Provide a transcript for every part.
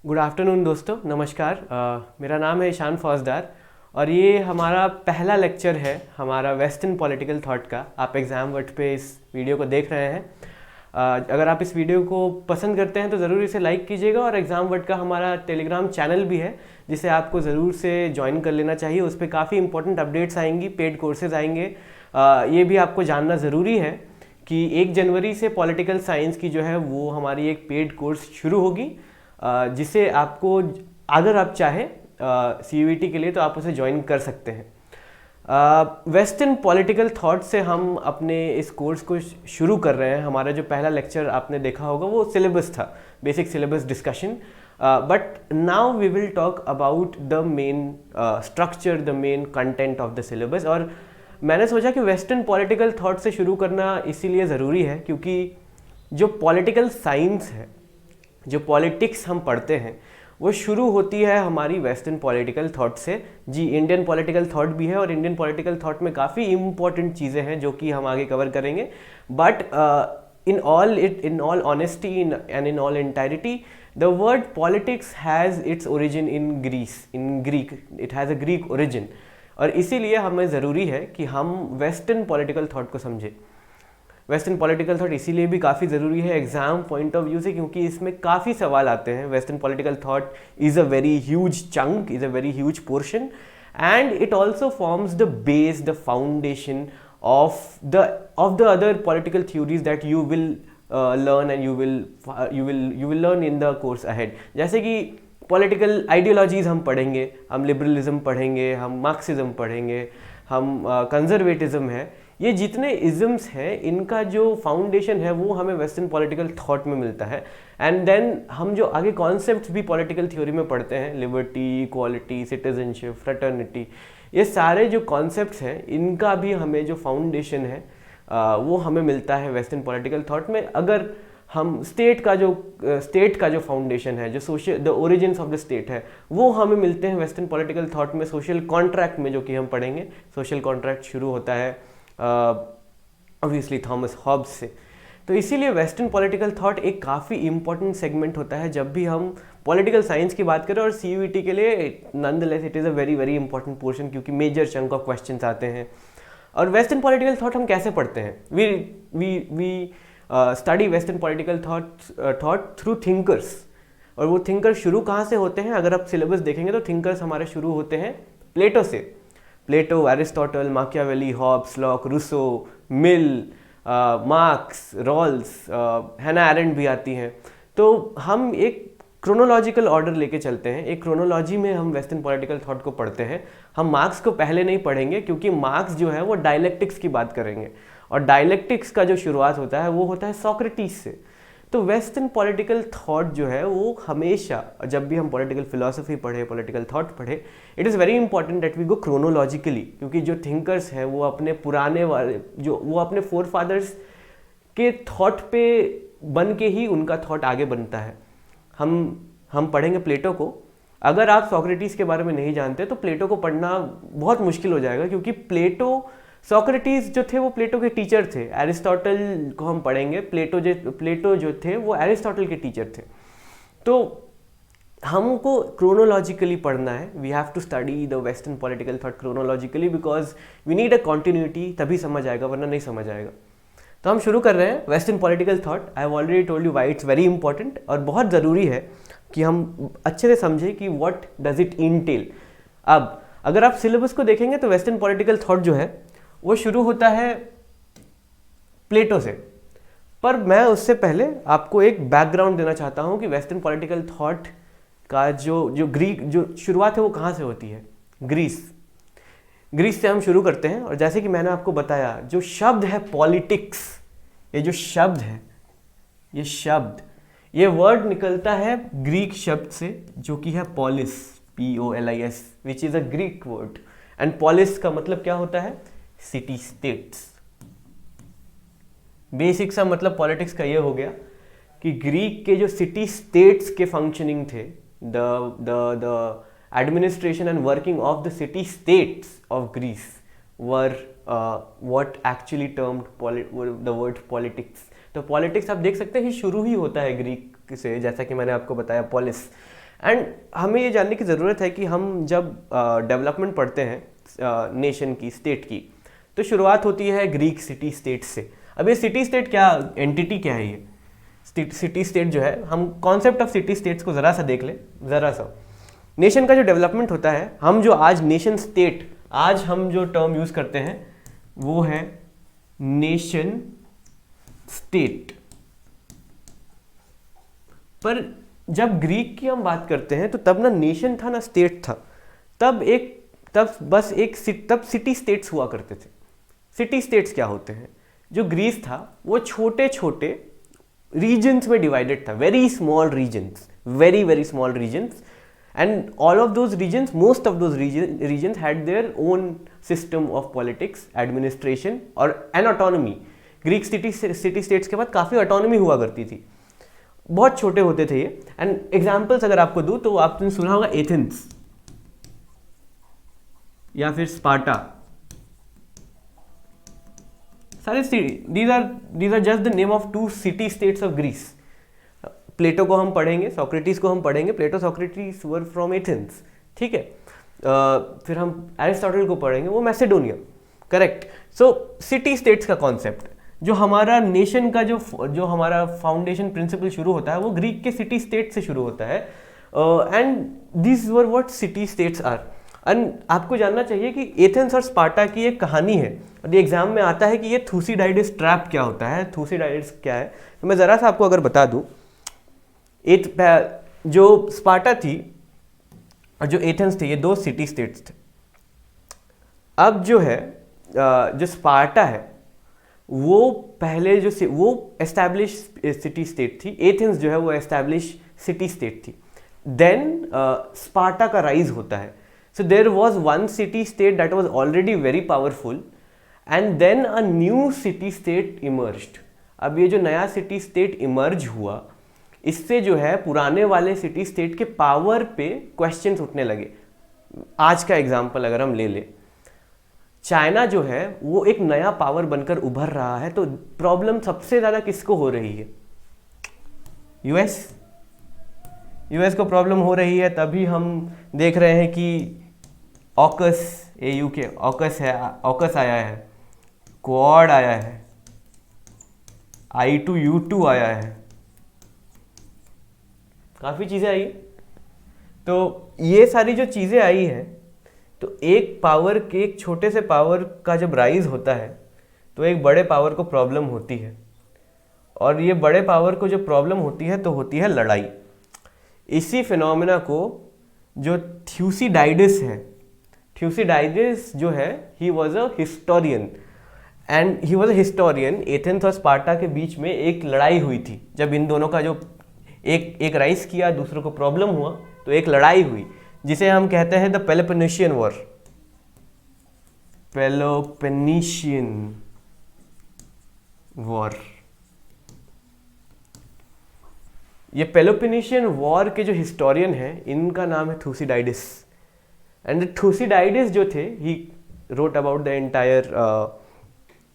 Good afternoon दोस्तों, नमस्कार। मेरा नाम है ईशान फौजदार और ये हमारा पहला लेक्चर है हमारा वेस्टर्न पॉलिटिकल थॉट का। आप एग्ज़ाम वर्ड पे इस वीडियो को देख रहे हैं। अगर आप इस वीडियो को पसंद करते हैं तो ज़रूर इसे लाइक कीजिएगा और एग्ज़ाम वर्ड का हमारा टेलीग्राम चैनल भी है जिसे आपको ज़रूर से ज्वाइन कर लेना चाहिए। उस पर काफ़ी इंपॉर्टेंट अपडेट्स आएंगी, पेड कोर्सेज आएंगे। ये भी आपको जानना ज़रूरी है कि 1 जनवरी से पॉलिटिकल साइंस की जो है वो हमारी एक पेड कोर्स शुरू होगी, जिसे आपको अगर आप चाहें CUET के लिए तो आप उसे ज्वाइन कर सकते हैं। वेस्टर्न पॉलिटिकल थॉट से हम अपने इस कोर्स को शुरू कर रहे हैं। हमारा जो पहला लेक्चर आपने देखा होगा वो सिलेबस था, basic syllabus discussion. But now we will talk about the main structure, the main content of the syllabus. और मैंने सोचा कि वेस्टर्न पॉलिटिकल थॉट से शुरू करना इसीलिए ज़रूरी है क्योंकि जो पॉलिटिकल साइंस है, जो पॉलिटिक्स हम पढ़ते हैं, वो शुरू होती है हमारी वेस्टर्न पॉलिटिकल थॉट से। जी, इंडियन पॉलिटिकल थॉट भी है और इंडियन पॉलिटिकल थॉट में काफ़ी इंपॉर्टेंट चीज़ें हैं जो कि हम आगे कवर करेंगे। But in all honesty and in all entirety, the word politics has its origin in Greek. It has a Greek origin. और इसीलिए हमें ज़रूरी है कि हम वेस्टर्न पॉलिटिकल थॉट को समझें। वेस्टर्न पॉलिटिकल थॉट इसीलिए भी काफ़ी ज़रूरी है एग्जाम पॉइंट ऑफ व्यू से, क्योंकि इसमें काफ़ी सवाल आते हैं। Western political thought is a very huge chunk, is a very huge portion, and it also forms the base, the foundation of the other political theories that you will learn and you will learn in the course ahead। जैसे कि political ideologies हम पढ़ेंगे, हम liberalism पढ़ेंगे, हम Marxism पढ़ेंगे, हम conservatism है। ये जितने इज़म्स हैं इनका जो फाउंडेशन है वो हमें वेस्टर्न पॉलिटिकल थॉट में मिलता है। एंड देन हम जो आगे कॉन्सेप्ट्स भी पॉलिटिकल थ्योरी में पढ़ते हैं, लिबर्टी, इक्वालिटी, सिटीजनशिप, फ्रेटर्निटी, ये सारे जो कॉन्सेप्ट्स हैं इनका भी हमें जो फाउंडेशन है वो हमें मिलता है वेस्टर्न पॉलिटिकल थॉट में। अगर हम स्टेट का जो फाउंडेशन है, जो social the origins of the state है, वो हमें मिलते हैं वेस्टर्न पॉलिटिकल थॉट में, सोशल कॉन्ट्रैक्ट में, जो कि हम पढ़ेंगे। सोशल कॉन्ट्रैक्ट शुरू होता है ऑब्वियसली थॉमस हॉब्स से। तो इसीलिए वेस्टर्न पॉलिटिकल थॉट एक काफ़ी इंपॉर्टेंट सेगमेंट होता है जब भी हम पॉलिटिकल साइंस की बात करें। और CUET के लिए nonetheless it is a very very important portion, क्योंकि मेजर चंक ऑफ क्वेश्चंस आते हैं। और वेस्टर्न पॉलिटिकल थॉट हम कैसे पढ़ते हैं? We study western political thought through thinkers. और वो थिंकर्स शुरू कहाँ से होते हैं? अगर आप सिलेबस देखेंगे तो थिंकर्स हमारे शुरू होते हैं प्लेटो से। Plato, Aristotle, Machiavelli, Hobbes, Locke, Rousseau, Mill, Marx, Rawls, Hannah Arendt भी आती हैं। तो हम एक क्रोनोलॉजिकल ऑर्डर लेके चलते हैं, एक क्रोनोलॉजी में हम वेस्टर्न पॉलिटिकल थॉट को पढ़ते हैं। हम मार्क्स को पहले नहीं पढ़ेंगे क्योंकि मार्क्स जो है वो डायलेक्टिक्स की बात करेंगे, और डायलेक्टिक्स का जो शुरुआत होता है वो होता है सोक्रेटिस से। तो वेस्टर्न पॉलिटिकल थॉट जो है वो हमेशा, जब भी हम पॉलिटिकल फिलोसफी पढ़े, पॉलिटिकल थॉट पढ़े, it is very important that we go chronologically, क्योंकि जो थिंकर्स हैं वो अपने पुराने वाले वो अपने फोर फादर्स के थॉट पे बन के ही उनका थॉट आगे बनता है। हम पढ़ेंगे प्लेटो को। अगर आप सोक्रेटिस के बारे में नहीं जानते तो प्लेटो को पढ़ना बहुत मुश्किल हो जाएगा, क्योंकि सोक्रेटिस जो थे वो प्लेटो के टीचर थे। एरिस्टोटल को हम पढ़ेंगे, प्लेटो जो थे वो एरिस्टोटल के टीचर थे। तो हमको क्रोनोलॉजिकली पढ़ना है। We have to study the western political thought chronologically because we need a continuity, तभी समझ आएगा, वरना नहीं समझ आएगा। तो हम शुरू कर रहे हैं western political thought. I have already told you why it's very important, और बहुत ज़रूरी है कि हम अच्छे से समझें कि व्हाट डज इट इंटेल। अब अगर आप सिलेबस को देखेंगे तो वेस्टर्न पॉलिटिकल थॉट जो है वो शुरू होता है प्लेटो से। पर मैं उससे पहले आपको एक बैकग्राउंड देना चाहता हूँ कि वेस्टर्न पॉलिटिकल थॉट का जो ग्रीक जो शुरुआत है वो कहाँ से होती है? ग्रीस से हम शुरू करते हैं। और जैसे कि मैंने आपको बताया, जो शब्द है पॉलिटिक्स, ये जो शब्द है, ये वर्ड निकलता है ग्रीक शब्द से जो कि है polis, POLIS, which is a Greek word. And polis का मतलब क्या होता है? City states. बेसिक सा मतलब पॉलिटिक्स का ये हो गया कि ग्रीक के जो सिटी स्टेट्स के फंक्शनिंग थे, the administration and working of the city states of Greece were what actually termed the word politics। तो politics आप देख सकते हैं शुरू ही होता है ग्रीक से, जैसा कि मैंने आपको बताया पॉलिस। एंड हमें ये जानने की ज़रूरत है कि हम जब डेवलपमेंट पढ़ते हैं नेशन की, स्टेट की, तो शुरुआत होती है ग्रीक सिटी स्टेट से। अब ये सिटी स्टेट क्या एंटिटी क्या है, ये सिटी स्टेट जो है, हम कॉन्सेप्ट ऑफ सिटी स्टेट्स को ज़रा सा देख लें, ज़रा सा। नेशन का जो डेवलपमेंट होता है, हम जो आज नेशन स्टेट, आज हम जो टर्म यूज़ करते हैं वो है नेशन स्टेट। पर जब ग्रीक की हम बात करते हैं तो तब ना नेशन था ना स्टेट था, तब सिटी स्टेट्स हुआ करते थे। सिटी स्टेट्स क्या होते हैं? जो ग्रीस था वो छोटे छोटे रीजन्स में डिवाइडेड था, very small regions, very very small regions, and all of those regions, most of those regions had their own system of politics, administration और an autonomy। Greek city states के बाद काफ़ी ऑटोनॉमी हुआ करती थी, बहुत छोटे होते थे ये। एंड एग्जाम्पल्स अगर आपको दूँ तो आपने सुना होगा एथेंस या फिर स्पार्टा, सारे these are just the name of two city states of Greece। प्लेटो को हम पढ़ेंगे, सोक्रेटिस को हम पढ़ेंगे, प्लेटो सोक्रेटिस वर फ्रॉम एथेंस, ठीक है। फिर हम एरिस्टोटल को पढ़ेंगे, वो मैसेडोनिया, करेक्ट। सो सिटी स्टेट्स का कॉन्सेप्ट, जो हमारा नेशन का जो हमारा फाउंडेशन प्रिंसिपल शुरू होता है वो ग्रीक के सिटी स्टेट से शुरू होता है। And this were what city states are. And आपको जानना चाहिए कि एथेंस और स्पार्टा की एक कहानी है, और ये एग्जाम में आता है कि ये थूसिडाइडिस ट्रैप क्या होता है, थूसिडाइडिस क्या है। तो मैं ज़रा सा आपको अगर बता दूँ, जो स्पार्टा थी और जो एथेंस थे, ये दो सिटी स्टेट्स थे। अब जो है जो स्पार्टा है वो पहले वो एस्टैब्लिश सिटी स्टेट थी, एथेंस जो है वो एस्टैब्लिश सिटी स्टेट थी। देन स्पार्टा का राइज होता है। So there was one city state that was already very powerful, and then a new city state emerged. अब ये जो नया सिटी स्टेट इमर्ज हुआ, इससे जो है पुराने वाले सिटी स्टेट के पावर पे क्वेश्चंस उठने लगे। आज का एग्जांपल अगर हम ले ले, चाइना जो है वो एक नया पावर बनकर उभर रहा है, तो प्रॉब्लम सबसे ज़्यादा किसको हो रही है? यूएस को प्रॉब्लम हो रही है। तभी हम देख रहे हैं कि ऑकस, एयू के ऑकस है, ऑकस आया है, क्वाड आया है, I2U2 आया है, काफ़ी चीज़ें आई। तो ये सारी जो चीज़ें आई हैं, तो एक पावर के, एक छोटे से पावर का जब राइज होता है तो एक बड़े पावर को प्रॉब्लम होती है, और ये बड़े पावर को जो प्रॉब्लम होती है तो होती है लड़ाई। इसी फिनोमेना को जो थ्यूसिडाइडिस है, थ्यूसिडाइडिस जो है, he was a historian, and he was a historian. Athens और स्पार्टा के बीच में एक लड़ाई हुई थी, जब इन दोनों का जो एक राइज किया, दूसरों को प्रॉब्लम हुआ, तो एक लड़ाई हुई जिसे हम कहते हैं the Peloponnesian war. Peloponnesian war. ये पेलोपोनेशियन वॉर के जो हिस्टोरियन हैं, इनका नाम है थूसिडाइडिस। एंड थूसिडाइडिस जो थे, he wrote about the entire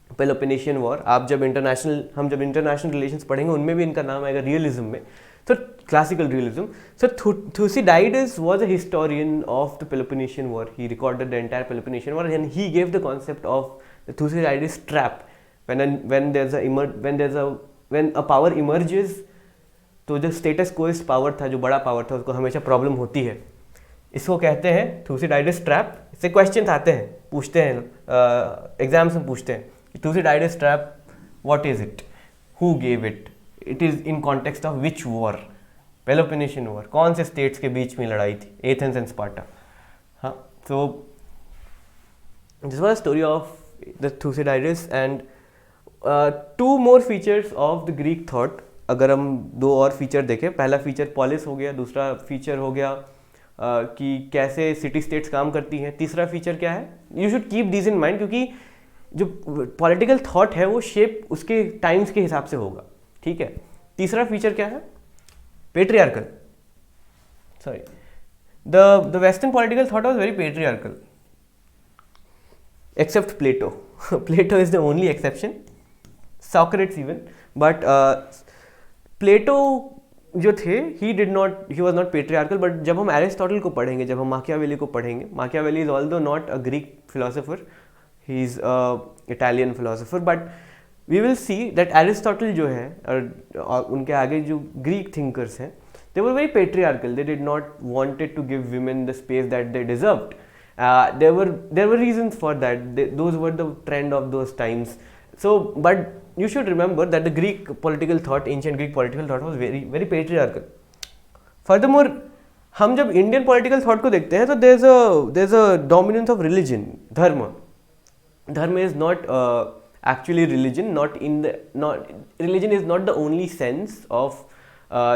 Peloponnesian war. हम जब इंटरनेशनल रिलेशंस पढ़ेंगे उनमें भी इनका नाम आएगा, रियलिज्म में, so classical realism. So Thucydides was a historian of the Peloponnesian War. He recorded the entire Peloponnesian War, and he gave the concept of the Thucydides trap. When a power emerges, तो जो status quo power था, जो बड़ा power था, उसको हमेशा problem होती है। इसको कहते हैं Thucydides trap। इससे क्वेश्चन आते हैं, पूछते हैं, एग्जाम्स में पूछते हैं कि Thucydides trap, what is it, who gave it, it is in context of which war? Peloponnesian war. कौन से स्टेट्स के बीच में लड़ाई थी? Athens and Sparta. हाँ, so this was story of the Thucydides. And two more features of the Greek thought. अगर हम दो और फीचर देखें, पहला फीचर पॉलिस हो गया, दूसरा फीचर हो गया कि कैसे सिटी स्टेट्स काम करती हैं, तीसरा फीचर क्या है? You should keep this in mind, क्योंकि जो पॉलिटिकल थॉट है वो शेप उसके टाइम्स के हिसाब से होगा, ठीक है। तीसरा फीचर क्या है? Patriarchal. Sorry, the western political thought was very patriarchal, except Plato. Plato is the only exception, Socrates even, but Plato जो थे he was not patriarchal, but जब हम एरिस्टोटल को पढ़ेंगे, जब हम माकियावेली को पढ़ेंगे, Machiavelli is although not a Greek philosopher, he is Italian philosopher, but we will see that Aristotle जो है और उनके आगे जो ग्रीक थिंकर्स हैं, they were very patriarchal. They did not wanted to give women the space that they deserved. There were reasons for that. Those were the trend of those times. So, but you should remember that the Greek political thought, ancient Greek political thought, was very very patriarchal. Furthermore, हम जब Indian political thought को देखते हैं तो there's a dominance of religion, dharma. Dharma is not actually religion. Religion is not the only sense of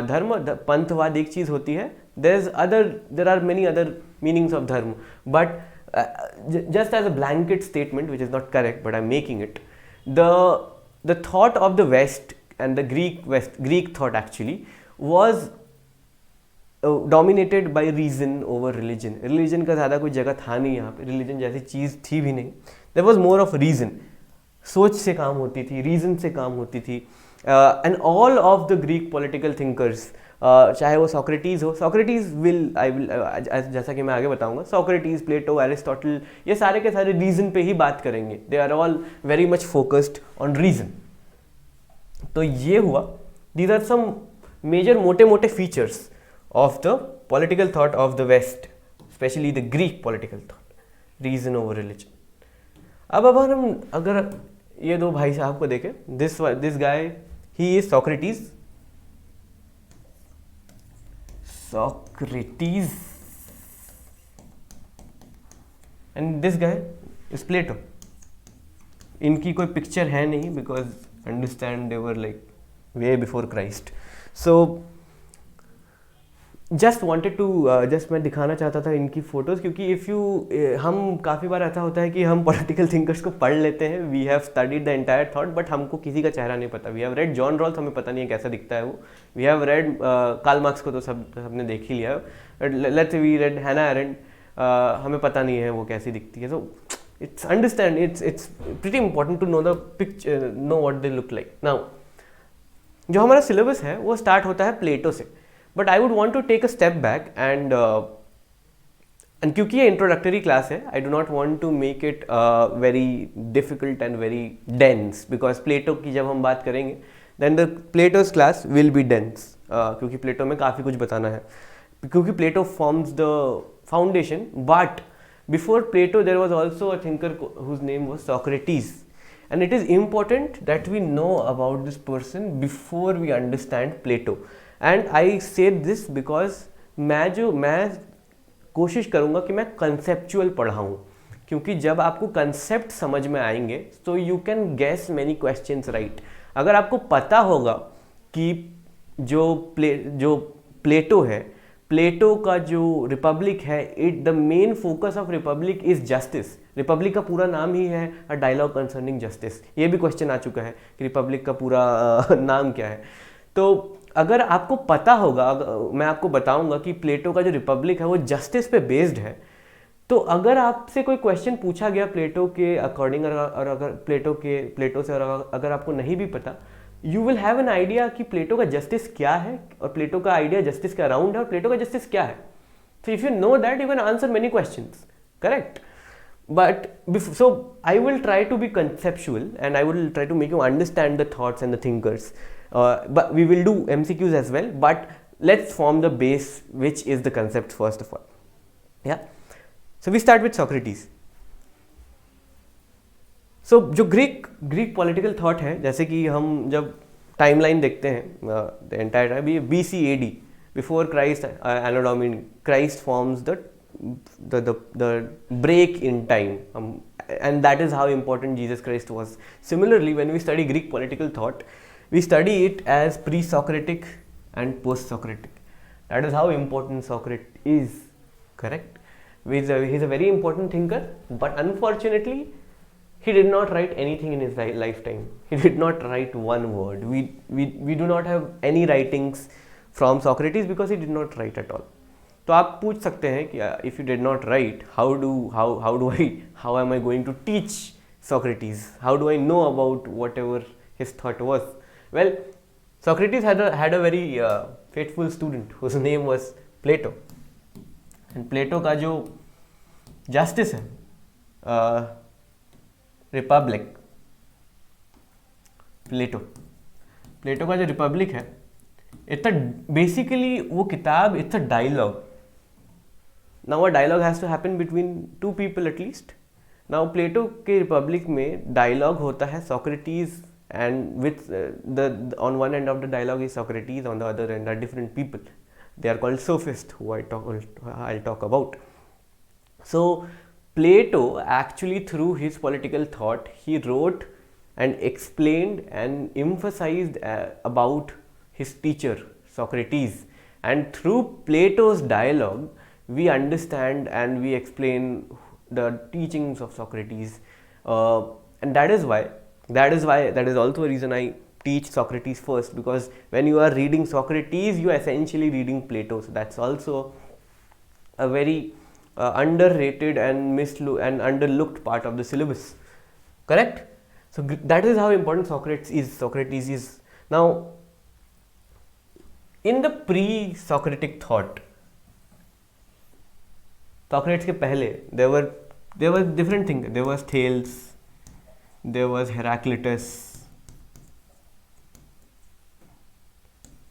धर्म. पंथवाद एक चीज होती है, there are many other meanings of dharma, but just as a blanket statement, which is not correct, but I'm making it, the thought of the West and the Greek thought actually was dominated by reason over religion. Religion का ज़्यादा कोई जगह था नहीं यहाँ पे, religion जैसी चीज़ थी भी नहीं. There was more of reason. सोच से काम होती थी, reason से काम होती थी. And all of the Greek political thinkers, चाहे वो Socrates हो, जैसा कि मैं आगे बताऊंगा, Socrates, Plato, Aristotle, ये सारे के सारे reason पे ही बात करेंगे. They are all very much focused on reason. तो ये हुआ, these are some major मोटे features of the political thought of the West, especially the Greek political thought, reason over religion. अब अगर ये दो भाई साहब को देखें, this guy, he is Socrates, and this guy is Plato. इनकी कोई पिक्चर है नहीं, because understand they were like way before Christ. So just wanted to just मैं दिखाना चाहता था इनकी फ़ोटोज़, क्योंकि हम काफ़ी बार ऐसा होता है कि हम पॉलिटिकल थिंकर्स को पढ़ लेते हैं, we have studied the entire thought, but हमको किसी का चेहरा नहीं पता. We have read John Rawls, हमें पता नहीं है कैसा दिखता है वो. We have read Karl Marx को तो सबने देख ही लिया. Let's we read Hannah Arendt, हमें पता नहीं है वो कैसी दिखती है. सो it's pretty important to know the picture, know what they look like. Now जो हमारा सिलेबस है वो स्टार्ट होता है प्लेटो से, but I would want to take a step back and क्योंकि ये इंट्रोडक्टरी क्लास है, I do not want to make it very difficult and very dense, because Plato की जब हम बात करेंगे then the Plato's class will be dense, क्योंकि Plato में काफ़ी कुछ बताना है, क्योंकि Plato forms the foundation. But before Plato there was also a thinker whose name was Socrates, and it is important that we know about this person before we understand Plato. And I say this because मैं कोशिश करूँगा कि मैं conceptual पढ़ाऊँ, क्योंकि जब आपको concept समझ में आएंगे तो you can guess many questions right. अगर आपको पता होगा कि जो प्लेटो है, प्लेटो का जो रिपब्लिक है, the main focus of Republic is justice. Republic का पूरा नाम ही है अ डायलॉग कंसर्निंग जस्टिस. ये भी क्वेश्चन आ चुका है कि रिपब्लिक का पूरा नाम क्या है. तो अगर आपको पता होगा, मैं आपको बताऊंगा कि प्लेटो का जो रिपब्लिक है वो जस्टिस पे बेस्ड है, तो अगर आपसे कोई क्वेश्चन पूछा गया प्लेटो के अकॉर्डिंग, और अगर प्लेटो से और अगर आपको नहीं भी पता, you will have an idea कि प्लेटो का जस्टिस क्या है, और प्लेटो का आइडिया जस्टिस के अराउंड है, और प्लेटो का जस्टिस क्या है. So if you know that you can answer many questions, correct. But so I will try to be conceptual and I will try to make you understand the thoughts and the thinkers. But we will do MCQs as well, but let's form the base, which is the concept first of all. Yeah, so we start with Socrates. So जो Greek political thought है, जैसे कि हम जब timeline देखते हैं, the entire time BC AD, before Christ, Anno Domini, Christ forms the break in time, and that is how important Jesus Christ was. Similarly, when we study Greek political thought, we study it as pre-Socratic and post-Socratic. That is how important Socrates is, correct? He's a very important thinker, but unfortunately, he did not write anything in his lifetime. He did not write one word. We do not have any writings from Socrates because he did not write at all. तो आप पूछ सकते हैं कि if you did not write, how am I going to teach Socrates? How do I know about whatever his thought was? Well, Socrates had a very faithful student whose name was Plato. And Plato का जो justice है, Republic, प्लेटो का जो Republic है, it's basically वो किताब it's a dialogue. Now a dialogue has to happen between two people at least. Now Plato के Republic में डायलॉग होता है Socrates, and with the on one end of the dialogue is Socrates, on the other end are different people. They are called sophists, who I'll talk about. So Plato actually, through his political thought, he wrote and explained and emphasized about his teacher Socrates, and through Plato's dialogue we understand and we explain the teachings of Socrates, and that is also a reason I teach Socrates first, because when you are reading Socrates, you are essentially reading Plato. So that's also a very underrated and underlooked part of the syllabus. Correct? So that is how important Socrates is. Now, in the pre-Socratic thought, Socrates के पहले there were different things. There was Thales, there was Heraclitus,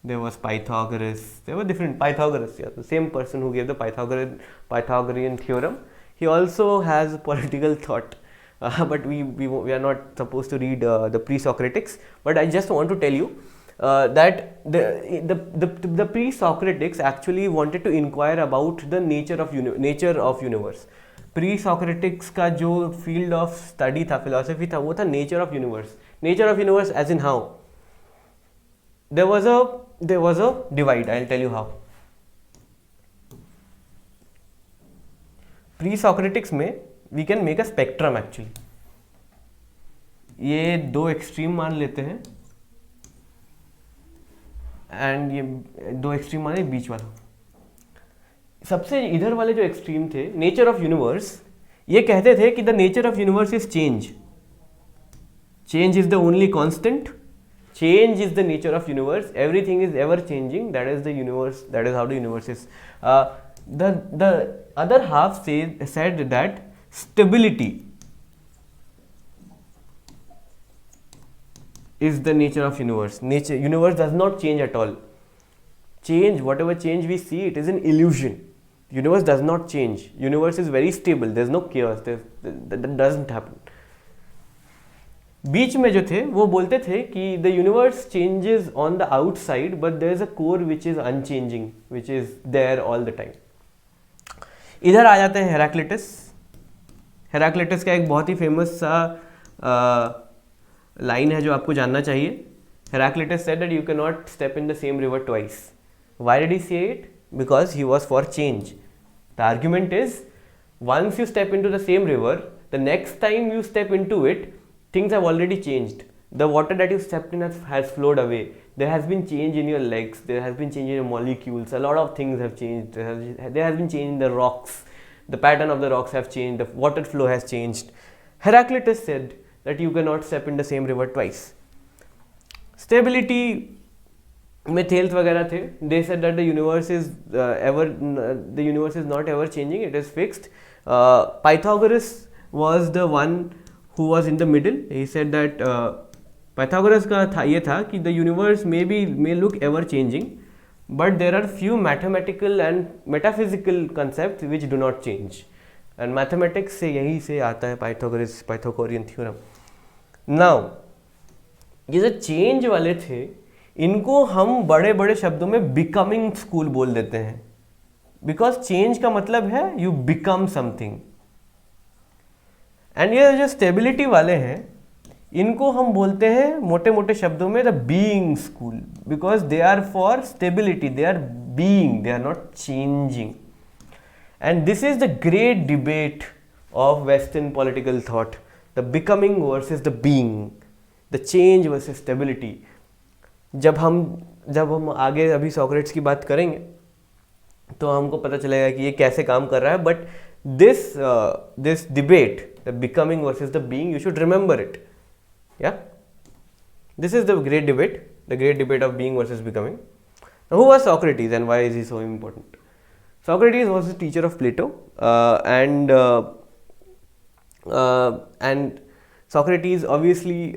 there was Pythagoras. There were different Pythagoras. Yeah, the same person who gave the Pythagorean theorem. He also has political thought, but we are not supposed to read the pre-Socratics. But I just want to tell you that the pre-Socratics actually wanted to inquire about the nature of universe. Pre-Socratics का जो field of study था, philosophy था, वो था nature of universe. Nature of universe as in how? There was a divide. I'll tell you how. Pre-Socratics में we can make a spectrum actually. ये दो extreme मान लेते हैं, and ये दो extreme मान है बीच वाला. सबसे इधर वाले जो एक्सट्रीम थे, नेचर ऑफ यूनिवर्स, ये कहते थे कि the nature of universe is change. Change is the only constant. Change is the nature of universe. Everything is ever changing. That is the universe. That is how the universe is. The other half said that stability is the nature of universe. Universe does not change at all. Change, whatever change we see, it is an illusion. Universe does not change. Universe is very stable. There is no chaos. That doesn't happen. बीच में जो थे वो बोलते थे कि the universe changes on the outside, but there is a core which is unchanging, which is there all the time. इधर आ जाते हैं हेराक्लिटस. हेराक्लिटस का एक बहुत ही फेमस सा लाइन है जो आपको जानना चाहिए. Heraclitus said that you cannot step in the same river twice. Why did he say it? Because he was for change. The argument is, once you step into the same river, the next time you step into it, things have already changed. The water that you stepped in has flowed away. There has been change in your legs. There has been change in your molecules. A lot of things have changed. There has been change in the rocks. The pattern of the rocks have changed. The water flow has changed. Heraclitus said that you cannot step in the same river twice. Stability में Thales वगैरह थे. They said that the universe is not ever changing. It is fixed. Pythagoras was the one who was in the middle. He said that Pythagoras का था ये था कि the universe may look ever changing, but there are few mathematical and metaphysical concepts which do not change. And mathematics से यही से आता है Pythagorean theorem. Now, ये जो चेंज वाले थे, इनको हम बड़े बड़े शब्दों में बिकमिंग स्कूल बोल देते हैं. बिकॉज चेंज का मतलब है यू बिकम समथिंग. एंड ये जो स्टेबिलिटी वाले हैं, इनको हम बोलते हैं मोटे मोटे शब्दों में the being school. Because they are for stability. They are being, they are not changing. And this is the great debate of western political thought. The becoming versus the being, the change versus stability. जब हम आगे अभी Socrates की बात करेंगे तो हमको पता चलेगा कि ये कैसे काम कर रहा है. But this debate, the becoming versus the being, you should remember it. Yeah this is the great debate of being versus becoming. Now, who was Socrates and why is he so important? Socrates was the teacher of Plato, and Socrates obviously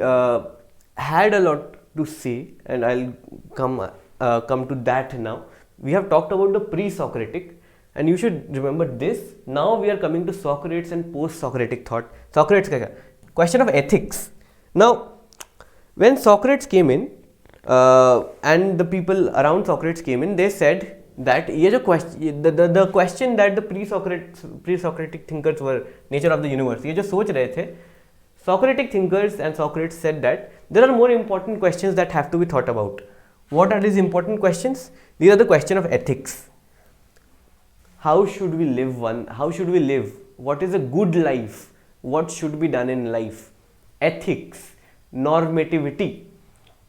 had a lot to say, and I'll come to that now. We have talked about the pre-Socratic, and you should remember this. Now we are coming to Socrates and post-Socratic thought. Socrates का क्या? Question of ethics. Now, when Socrates came in, and the people around Socrates came in, they said that ये जो question, the question that the pre-Socratic thinkers were, nature of the universe, ये जो सोच रहे थे, Socratic thinkers and Socrates said that there are more important questions that have to be thought about. What are these important questions? These are the question of ethics. How should we live How should we live? What is a good life? What should be done in life? Ethics, normativity.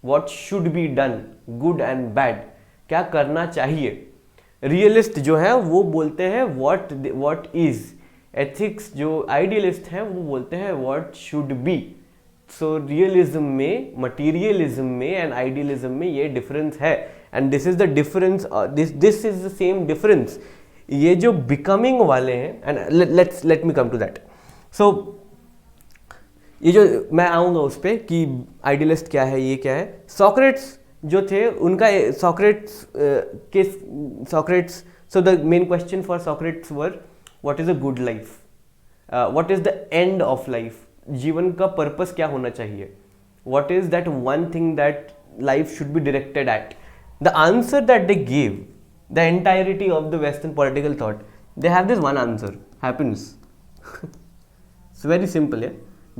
What should be done? Good and bad. क्या करना चाहिए? Realist जो है वो बोलते हैं what is. Ethics जो idealist हैं वो बोलते हैं what should be. So realism में, मटीरियलिज्म में एंड आइडियलिज्म में ये डिफरेंस है, and this is the difference, this is the same difference. ये जो बिकमिंग वाले हैं, and let me come to that. So ये जो मैं आऊँगा उस पर कि आइडियलिस्ट क्या है, ये क्या है. सॉक्रेट्स जो थे उनका Socrates so the main question for Socrates were what is a good life, what is the end of life. जीवन का पर्पस क्या होना चाहिए, what is that one thing that life should be directed eight. The answer that they gave, the entirety of the western political thought, they have this one answer: happiness. It's very simple.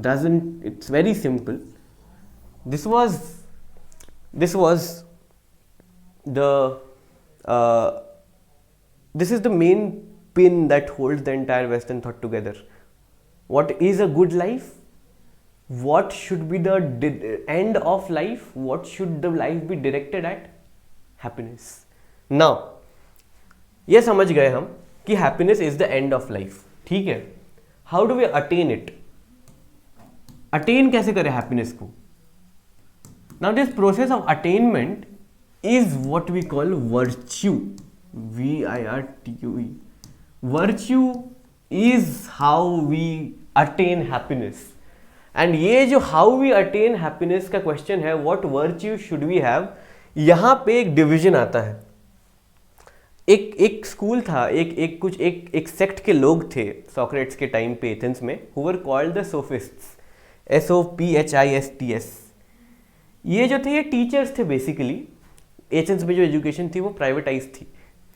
It's very simple. This was this is the main pin that holds the entire Western thought together. What is a good life? What should be the end of life? What should the life be directed at? Happiness. Now, ये समझ गए हम कि happiness is the end of life. ठीक है? How do we attain it? Attain कैसे करें happiness को? Now this process of attainment is what we call virtue. VIRTUE. Virtue is how we attain happiness. And ये जो how we attain happiness का question है, what virtue should we have, यहां पे एक डिवीजन आता है. एक स्कूल था, एक सेक्ट के लोग थे सॉक्रेट्स के टाइम पे एथेंस में, who were called the sophists. SOPHISTS. ये जो थे ये टीचर्स थे बेसिकली. एथेंस में जो एजुकेशन थी वो प्राइवेटाइज थी.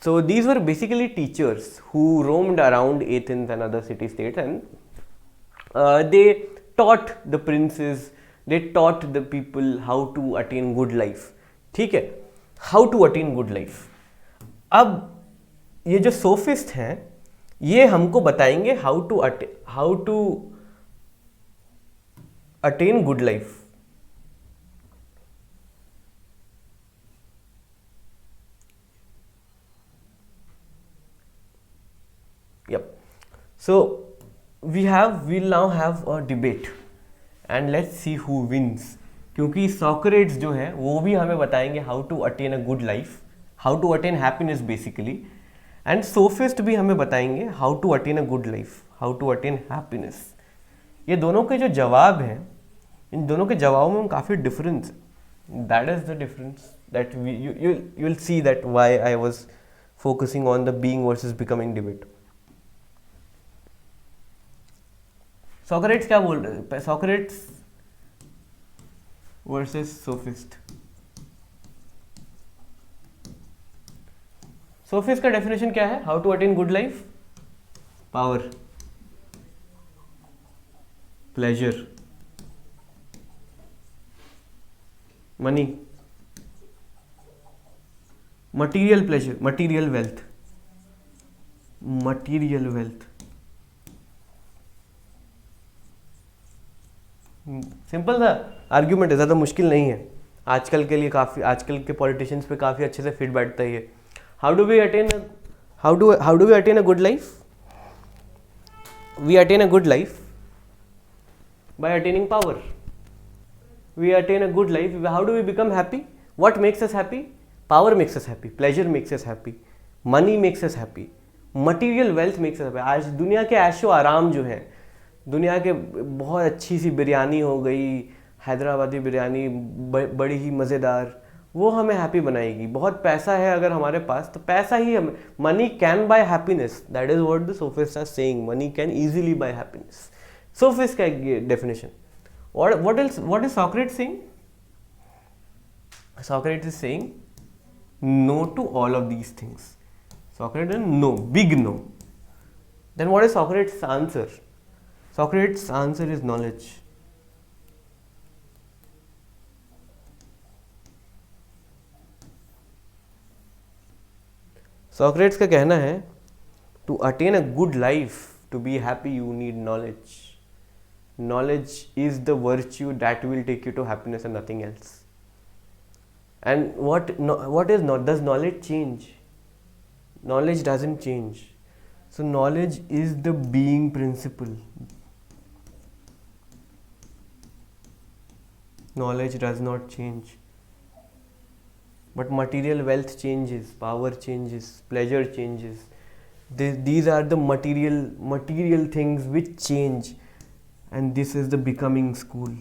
So these were basically teachers who roamed around Athens and other city states, and they taught the princes, they taught the people how to attain good life. ठीक है, how to attain good life. अब ये जो sophist हैं ये हमको बताएंगे how to attain good life. Yep. So we'll now have a debate and let's see who wins. क्योंकि सॉक्रेट्स जो है वो भी हमें बताएंगे how to attain a good life, how to attain happiness basically, and sophist भी हमें बताएंगे how to attain a good life, how to attain happiness. ये दोनों के जो जवाब हैं, इन दोनों के जवाबों में काफ़ी difference. That is the difference that you will see that why I was focusing on the being versus becoming debate. Socrates क्या बोल रहे हैं? Socrates versus sophist. सोफिस्ट का डेफिनेशन क्या है? How to attain good life: power, pleasure, money, material pleasure, material wealth. Simple सा argument है, ज़्यादा मुश्किल नहीं है. आजकल के लिए काफ़ी, आजकल के पॉलिटिशियंस पे काफ़ी अच्छे से फिट बैठता है ये. How do we attain a good life? We attain a good life by attaining power. We attain a good life. How do we become happy? What makes us happy? Power makes us happy, pleasure makes us happy, money makes us happy, material wealth makes us happy. आज दुनिया के ऐशो आराम जो है, दुनिया के बहुत अच्छी सी बिरयानी हो गई, हैदराबादी बिरयानी बड़ी ही मज़ेदार, वो हमें हैप्पी बनाएगी। बहुत पैसा है अगर हमारे पास, तो पैसा ही हमें, money can buy happiness, that is what the sophist are saying, money can easily buy happiness. Sophist का definition. what else, what is Socrates saying? Socrates is saying no to all of these things. Socrates is no, big no. Then what is Socrates' answer? Socrates' answer is knowledge. Socrates का कहना है, to attain a good life, to be happy, you need knowledge. Knowledge is the virtue that will take you to happiness and nothing else. And what is not? Does knowledge change? Knowledge doesn't change. So knowledge is the being principle. Knowledge does not change. But material wealth changes, power changes, pleasure changes. These are the material things which change, and this is the becoming school.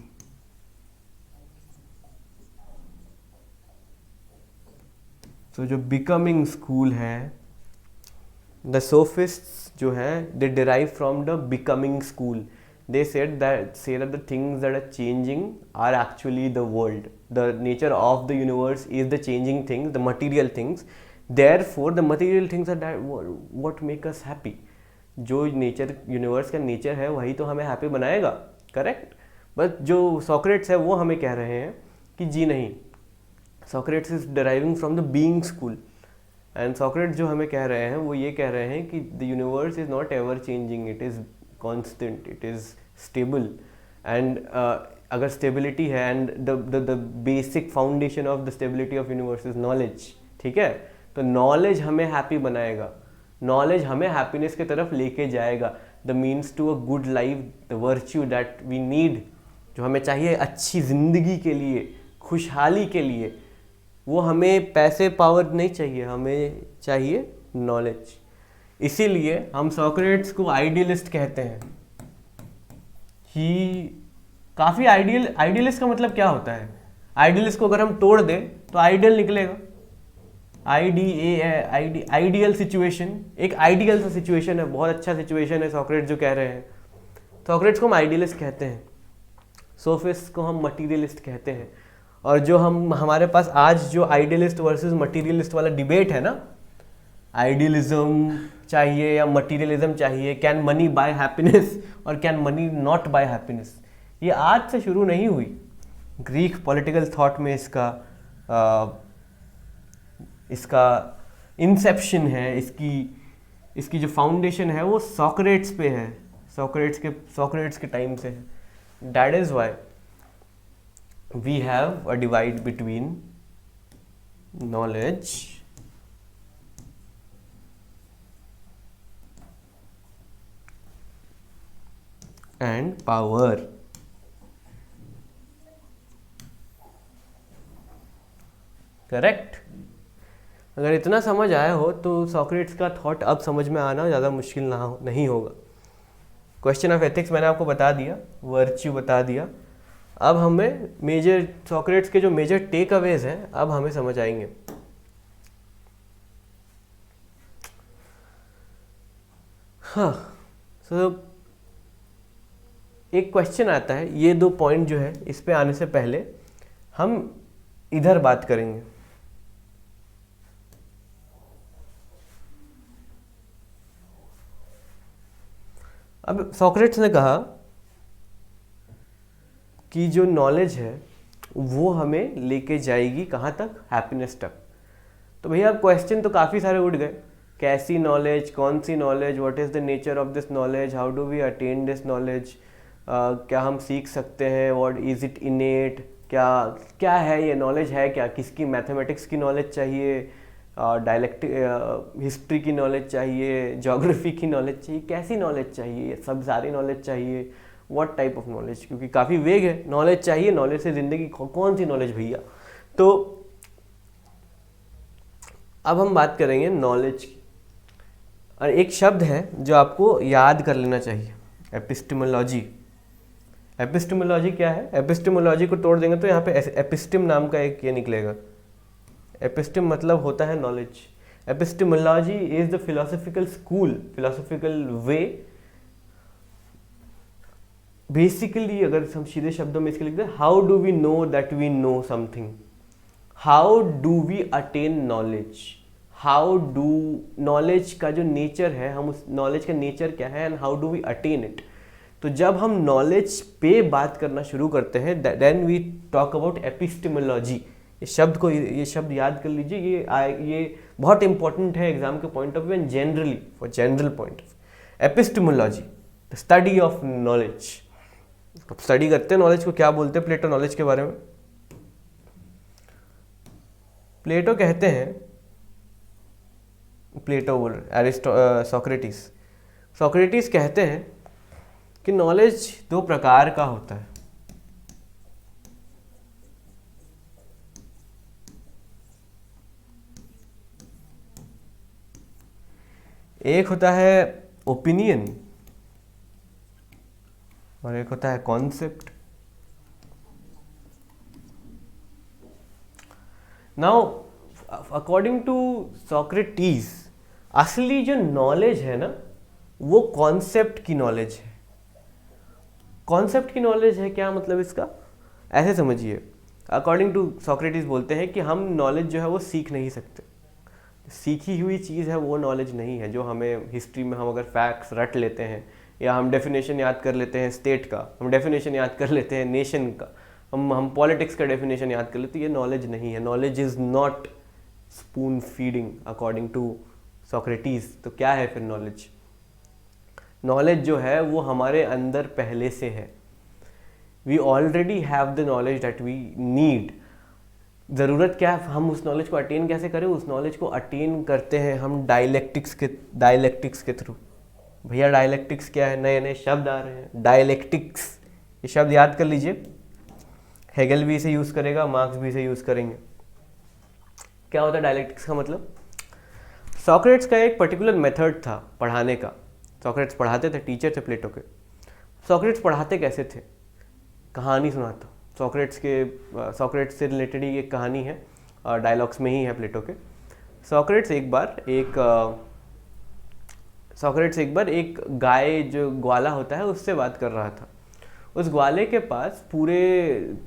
So जो becoming school है, the sophists जो है, they derive from the becoming school. They say that the things that are changing are actually the world. The nature of the universe is the changing things, the material things. Therefore, the material things are that what make us happy. जो nature, universe का nature है, वही तो हमें happy बनाएगा, correct. But जो Socrates है वो हमें कह रहे हैं कि जी नहीं, Socrates is driving from the being school. And Socrates जो हमें कह रहे हैं वो ये कह रहे हैं कि the universe is not ever changing, it is constant, it is stable. And अगर stability है, and the basic foundation of the stability of universe is knowledge, ठीक है, तो knowledge हमें happy बनाएगा, knowledge हमें happiness की तरफ लेके जाएगा, the means to a good life, the virtue that we need, जो हमें चाहिए अच्छी ज़िंदगी के लिए, खुशहाली के लिए, वो हमें पैसे पावर नहीं चाहिए, हमें चाहिए knowledge। इसीलिए हम सॉक्रेट्स को आइडियलिस्ट कहते हैं। ही काफ़ी आइडियलिस्ट का मतलब क्या होता है? आइडियलिस्ट को अगर हम तोड़ दें तो आइडियल निकलेगा। आइडियल सिचुएशन, एक आइडियल सा सिचुएशन है, बहुत अच्छा सिचुएशन है सॉक्रेट्स जो कह रहे हैं। सॉक्रेट्स को हम आइडियलिस्ट कहते हैं, सोफिस्ट को हम मटीरियलिस्ट कहते हैं। और जो हमारे पास आज जो आइडियलिस्ट वर्सेस मटीरियलिस्ट वाला डिबेट है ना, आइडियलिज्म चाहिए या मटीरियलिज्म चाहिए, कैन मनी बाय हैप्पीनेस और can money not buy happiness, ये आज से शुरू नहीं हुई। ग्रीक पॉलिटिकल थॉट में इसका इंसेप्शन है, इसकी जो फाउंडेशन है वो सॉक्रेट्स पे है, सॉक्रेट्स के टाइम से है। That is why we have a divide between knowledge and power. Correct. अगर इतना समझ आया हो तो सॉक्रेट्स का थॉट अब समझ में आना ज़्यादा मुश्किल नहीं होगा। क्वेश्चन ऑफ एथिक्स मैंने आपको बता दिया, वर्च्यू बता दिया। अब हमें मेजर सॉक्रेट्स के जो मेजर टेक अवेज हैं अब हमें समझ आएंगे। हाँ, सो एक क्वेश्चन आता है, ये दो पॉइंट जो है इस पे आने से पहले हम इधर बात करेंगे। अब सॉक्रेट्स ने कहा कि जो नॉलेज है वो हमें लेके जाएगी कहाँ तक? हैप्पीनेस तक। तो भैया अब क्वेश्चन तो काफ़ी सारे उठ गए, कैसी नॉलेज, कौन सी knowledge, what is the nature of this knowledge, how do we attain this knowledge, क्या हम सीख सकते हैं, व्हाट इज़ इट इनेट, क्या है ये नॉलेज, है क्या, किसकी, मैथमेटिक्स की नॉलेज चाहिए, डायलेक्टिक हिस्ट्री की नॉलेज चाहिए, ज्योग्राफी की नॉलेज चाहिए, कैसी नॉलेज चाहिए, सब सारी नॉलेज चाहिए, व्हाट टाइप ऑफ नॉलेज, क्योंकि काफ़ी वेग है, नॉलेज चाहिए, नॉलेज से ज़िंदगी, कौन सी नॉलेज भैया। तो अब हम बात करेंगे नॉलेज की, और एक शब्द है जो आपको याद कर लेना चाहिए, एपिस्टेमोलॉजी। एपिस्टेमोलॉजी क्या है? एपिस्टेमोलॉजी को तोड़ देंगे तो यहाँ पे एपिस्टेम नाम का एक ये निकलेगा। एपिस्टेम मतलब होता है knowledge. Epistemology is the philosophical school, philosophical way. Basically अगर हम सीधे शब्दों में इसके लिखते हैं, how do we know that we know something, how do we attain knowledge, how do, knowledge का जो नेचर है, हम उस नॉलेज का नेचर क्या है and how do we attain it. तो जब हम नॉलेज पे बात करना शुरू करते हैं then we talk about epistemology. इस शब्द को, ये शब्द याद कर लीजिए, ये बहुत इंपॉर्टेंट है एग्जाम के point of view and generally for general point of. Epistemology, the study of knowledge. अब स्टडी करते हैं नॉलेज को, क्या बोलते हैं प्लेटो नॉलेज के बारे में? प्लेटो कहते हैं, प्लेटो बोल रहे, सोक्रेटिस कहते हैं कि नॉलेज दो प्रकार का होता है। एक होता है ओपिनियन और एक होता है concept. Now according to Socrates, असली जो नॉलेज है ना, वो कॉन्सेप्ट की नॉलेज है। कॉन्सेप्ट की नॉलेज है, क्या मतलब इसका? ऐसे समझिए, अकॉर्डिंग टू सोक्रेटिस बोलते हैं कि हम नॉलेज जो है वो सीख नहीं सकते। सीखी हुई चीज़ है वो नॉलेज नहीं है। जो हमें हिस्ट्री में हम अगर फैक्ट्स रट लेते हैं, या हम डेफिनेशन याद कर लेते हैं स्टेट का, हम डेफिनेशन याद कर लेते हैं नेशन का, हम पॉलिटिक्स का डेफिनेशन याद कर लेते हैं, ये नॉलेज नहीं है। Knowledge is not spoon feeding according to Socrates. तो क्या है फिर नॉलेज? नॉलेज जो है वो हमारे अंदर पहले से है। We already have the knowledge that we need. ज़रूरत क्या है, हम उस नॉलेज को अटेन कैसे करें? उस नॉलेज को अटेन करते हैं हम डायलेक्टिक्स के थ्रू। भैया डायलेक्टिक्स क्या है? नए नए शब्द आ रहे हैं। डायलेक्टिक्स, ये शब्द याद कर लीजिए। हेगल भी इसे यूज़ करेगा, मार्क्स भी इसे यूज़ करेंगे। क्या होता है डायलेक्टिक्स का मतलब? सोक्रेट्स का एक पर्टिकुलर मेथड था पढ़ाने का। सोक्रेट्स पढ़ाते थे, टीचर थे प्लेटो के। सोक्रेट्स पढ़ाते कैसे थे? कहानी सुनाता। सोक्रेट्स से रिलेटेड ही एक कहानी है, डायलॉग्स में ही है प्लेटो के। सोक्रेट्स एक बार एक गाय, जो ग्वाला होता है, उससे बात कर रहा था। उस ग्वाले के पास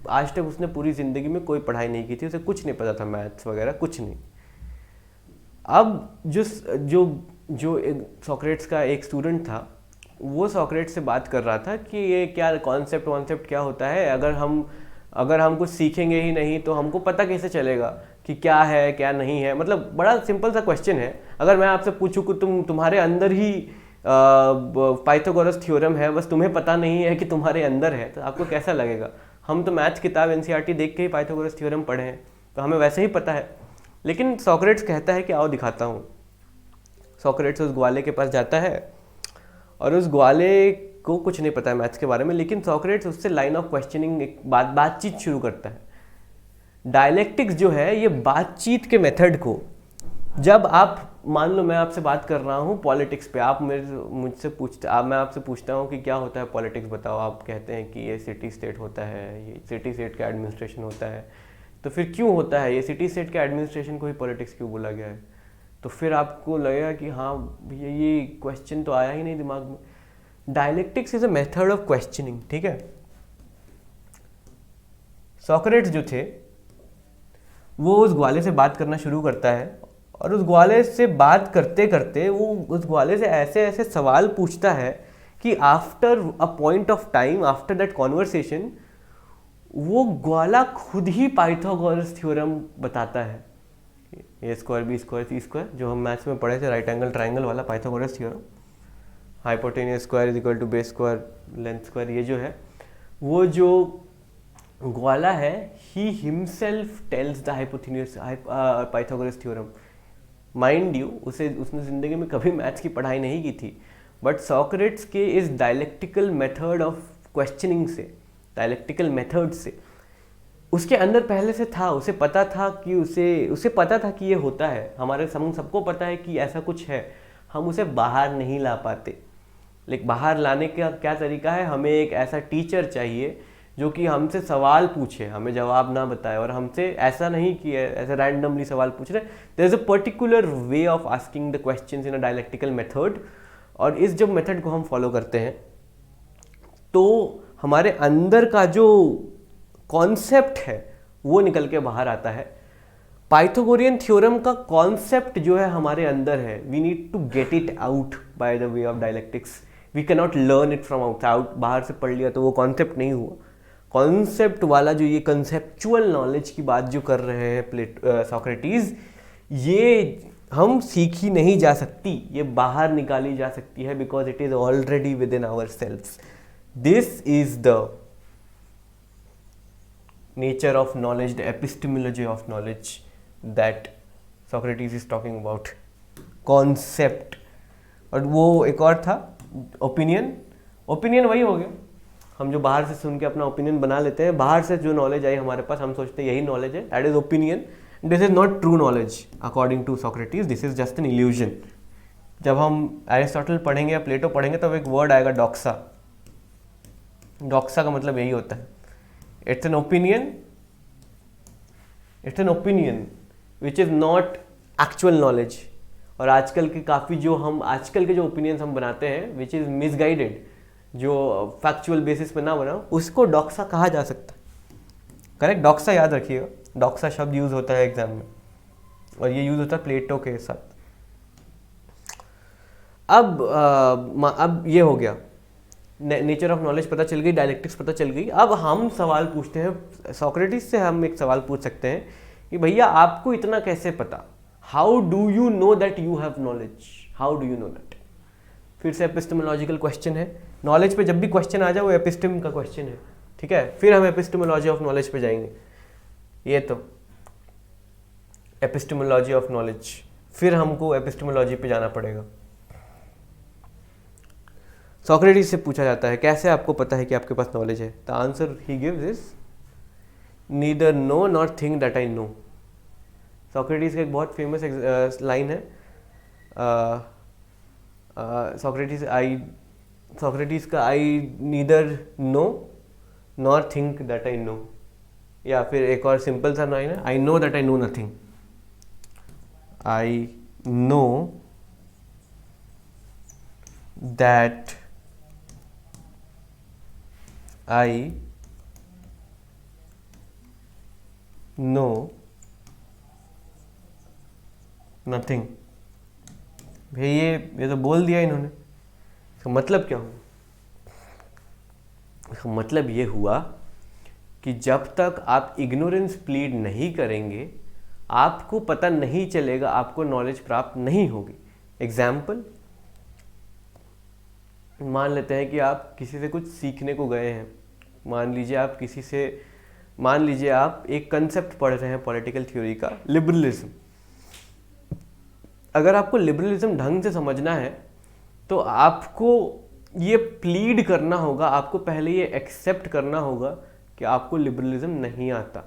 आज तक उसने पूरी ज़िंदगी में कोई पढ़ाई नहीं की थी, उसे कुछ नहीं पता था, मैथ्स वगैरह कुछ नहीं। अब जो सोक्रेट्स का एक स्टूडेंट था, वो सोक्रेट्स से बात कर रहा था कि ये क्या कॉन्सेप्ट क्या होता है। अगर हम कुछ सीखेंगे ही नहीं तो हमको पता कैसे चलेगा कि क्या है क्या नहीं है। मतलब बड़ा सिंपल सा क्वेश्चन है। अगर मैं आपसे पूछूं कि तुम्हारे अंदर ही पाइथागोरस थ्योरम है, बस तुम्हें पता नहीं है कि तुम्हारे अंदर है, तो आपको कैसा लगेगा? हम तो मैथ्स किताब एनसीईआरटी देख के ही पाइथागोरस थ्योरम पढ़े हैं, तो हमें वैसे ही पता है। लेकिन सोक्रेट्स कहता है कि आओ दिखाता हूँ। सोक्रेट्स उस ग्वाले के पास जाता है और उस ग्वाले को कुछ नहीं पता है मैथ्स के बारे में, लेकिन सोक्रेट्स उससे लाइन ऑफ क्वेश्चनिंग, एक बातचीत शुरू करता है। डायलेक्टिक्स जो है, ये बातचीत के मेथड को, जब आप मान लो मैं आपसे बात कर रहा हूँ पॉलिटिक्स पे, आप मैं आपसे पूछता हूँ कि क्या होता है पॉलिटिक्स बताओ, आप कहते हैं कि ये सिटी स्टेट होता है, ये सिटी स्टेट का एडमिनिस्ट्रेशन होता है। तो फिर क्यों होता है ये सिटी स्टेट के एडमिनिस्ट्रेशन को ही पॉलिटिक्स क्यों बोला गया है? तो फिर आपको लगेगा कि हाँ ये क्वेश्चन तो आया ही नहीं दिमाग में। Dialectics is a method of questioning, ठीक है। सोक्रेट्स जो थे वो उस ग्वाले से बात करना शुरू करता है, और उस ग्वाले से बात करते करते वो उस ग्वाले से ऐसे ऐसे सवाल पूछता है कि after a point of time, after that conversation, वो ग्वाला खुद ही पाइथागोरस थ्योरम बताता है। A square B square C square, जो हम मैथ्स में पढ़े थे, राइट एंगल ट्राइंगल वाला Pythagoras theorem. Hypotenuse square is equal to base square length square, ये जो है, वो जो ग्वाला है, he himself tells the hypotenuse Pythagoras theorem. Mind you, उसने ज़िंदगी में कभी मैथ्स की पढ़ाई नहीं की थी, बट सोक्रेट्स के इस डायलेक्टिकल मेथड ऑफ क्वेश्चनिंग से, डायलेक्टिकल मेथड से उसके अंदर पहले से था, उसे पता था कि उसे पता था कि ये होता है, हमारे सबको पता है कि ऐसा कुछ है, हम उसे बाहर नहीं ला पाते। लेकिन बाहर लाने का क्या तरीका है, हमें एक ऐसा टीचर चाहिए जो कि हमसे सवाल पूछे, हमें जवाब ना बताए, और हमसे ऐसा नहीं कि ऐसे रैंडमली सवाल पूछ रहे। There is a particular way of asking the questions in a dialectical method, और इस जब मेथड को हम फॉलो करते हैं तो हमारे अंदर का जो कॉन्सेप्ट है वो निकल के बाहर आता है। पाइथागोरियन थ्योरम का कॉन्सेप्ट जो है हमारे अंदर है, we need to get it out by the way of dialectics. We can not learn it from out, बाहर से पढ़ लिया तो वो कॉन्सेप्ट नहीं हुआ। कॉन्सेप्ट वाला जो ये कंसेप्चुअल नॉलेज की बात जो कर रहे हैं सोक्रेटिस, ये हम सीखी नहीं जा सकती, ये बाहर निकाली जा सकती है, because it is already within ourselves. This is the nature of knowledge, the epistemology of knowledge that Socrates is talking about. Concept. और वो एक और था ओपिनियन। ओपिनियन वही हो गया, हम जो बाहर से सुन के अपना ओपिनियन बना लेते हैं, बाहर से जो नॉलेज आई हमारे पास, हम सोचते हैं यही नॉलेज है, that is opinion. This is not true knowledge according to Socrates, this is just an illusion. जब हम एरिस्टोटल पढ़ेंगे या प्लेटो पढ़ेंगे तब एक वर्ड आएगा डॉक्सा। डॉक्सा का मतलब यही होता है, it's an opinion which is not actual knowledge। और आजकल के काफ़ी जो ओपिनियंस हम बनाते हैं which is misguided, जो फैक्चुअल बेसिस पे ना बनाओ, उसको डॉक्सा कहा जा सकता है। करेक्ट, डॉक्सा याद रखिएगा, डॉक्सा शब्द यूज होता है एग्जाम में, और ये यूज होता है प्लेटो के साथ। अब ये हो गया, नेचर ऑफ नॉलेज पता चल गई, डायलेक्टिक्स पता चल गई। अब हम सवाल पूछते हैं सोक्रेटिस से, हम एक सवाल पूछ सकते हैं कि भैया आपको इतना कैसे पता, how do you know that you have knowledge, how do you know that. फिर से एपिस्टेमोलॉजिकल क्वेश्चन है, नॉलेज पे जब भी क्वेश्चन आ जाए वो एपिस्टेम का क्वेश्चन है, ठीक है। फिर हम एपिस्टेमोलॉजी ऑफ नॉलेज पे जाएंगे, ये तो एपिस्टेमोलॉजी ऑफ नॉलेज, फिर हमको एपिस्टेमोलॉजी पे जाना पड़ेगा। सोक्रेटिस से पूछा जाता है कैसे आपको पता है कि आपके पास नॉलेज है, the answer he gives is neither know not think that I know. Socrates का एक बहुत फेमस लाइन है, सोक्रेटिस का I neither know not think that I know, या फिर एक और सिंपल सा लाइन है, I know that I know nothing. I know that I know nothing। भाई ये तो बोल दिया इन्होंने, इसका मतलब क्या हुआ? इसका मतलब ये हुआ कि जब तक आप इग्नोरेंस प्लीड नहीं करेंगे, आपको पता नहीं चलेगा, आपको नॉलेज प्राप्त नहीं होगी। एग्जाम्पल, मान लेते हैं कि आप किसी से कुछ सीखने को गए हैं, मान लीजिए आप एक कंसेप्ट पढ़ रहे हैं पॉलिटिकल थ्योरी का, लिबरलिज्म। अगर आपको लिबरलिज्म ढंग से समझना है तो आपको ये प्लीड करना होगा, आपको पहले ये एक्सेप्ट करना होगा कि आपको लिबरलिज्म नहीं आता,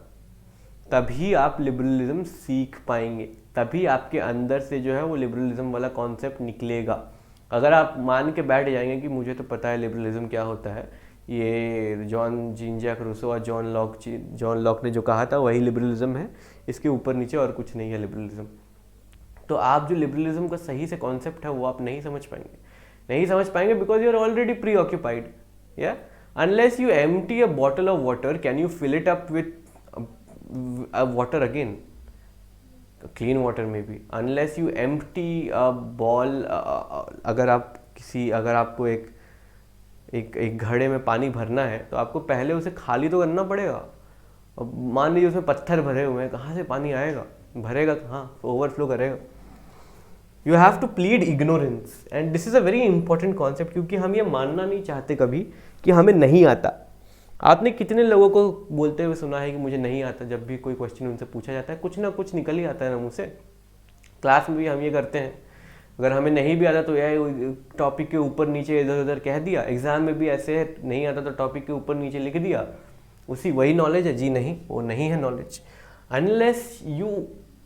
तभी आप लिबरलिज्म सीख पाएंगे, तभी आपके अंदर से जो है वो लिबरलिज्म वाला कॉन्सेप्ट निकलेगा। अगर आप मान के बैठ जाएंगे कि मुझे तो पता है लिबरलिज्म क्या होता है, ये जॉन जीन जैक रूसो और जॉन लॉक ने जो कहा था वही लिबरलिज्म है, इसके ऊपर नीचे और कुछ नहीं है लिबरलिज्म, तो आप जो लिबरलिज्म का सही से कॉन्सेप्ट है वो आप नहीं समझ पाएंगे because you are already pre occupied. Yeah unless you empty a bottle of water, can you fill it up with water again, clean water में भी, unless you empty a bowl, अगर आपको एक घड़े में पानी भरना है तो आपको पहले उसे खाली तो करना पड़ेगा। अब मान लीजिए उसमें पत्थर भरे हुए हैं, कहाँ से पानी आएगा, भरेगा कहाँ, ओवरफ्लो करेगा। You have to plead ignorance, and this is a very important concept, क्योंकि हम ये मानना नहीं चाहते कभी कि हमें नहीं आता। आपने कितने लोगों को बोलते हुए सुना है कि मुझे नहीं आता, जब भी कोई क्वेश्चन उनसे पूछा जाता है कुछ ना कुछ निकल ही आता है ना मुँह से। क्लास में भी हम ये करते हैं, अगर हमें नहीं भी आता तो यह टॉपिक के ऊपर नीचे इधर उधर कह दिया। एग्जाम में भी ऐसे है, नहीं आता तो टॉपिक के ऊपर नीचे लिख दिया, उसी वही नॉलेज है? जी नहीं, वो नहीं है knowledge. Unless you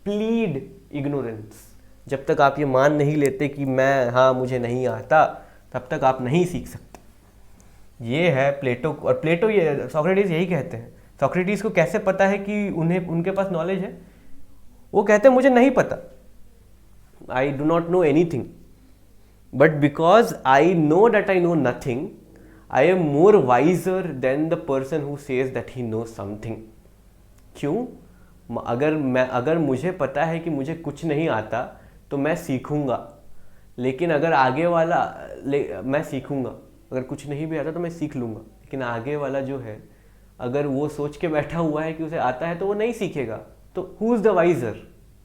plead ignorance, जब तक आप ये मान नहीं लेते कि मैं, हाँ मुझे नहीं आता, तब तक आप नहीं सीख सकते। ये है प्लेटो। और प्लेटो, ये सोक्रेटिस यही कहते हैं। सोक्रेटिस को कैसे पता है कि उन्हें उनके पास नॉलेज है? वो कहते हैं मुझे नहीं पता, आई do not know anything, but because I know that I know nothing, I am more visor then the person who says that he know something. क्यों? अगर मुझे पता है कि मुझे कुछ नहीं आता तो मैं सीखूंगा, लेकिन अगर आगे वाला मैं सीखूंगा, अगर कुछ नहीं भी आता तो मैं सीख लूंगा, लेकिन आगे वाला जो है अगर वो सोच के बैठा हुआ है कि उसे आता है तो वो नहीं सीखेगा। तो हु इज द वाइजर?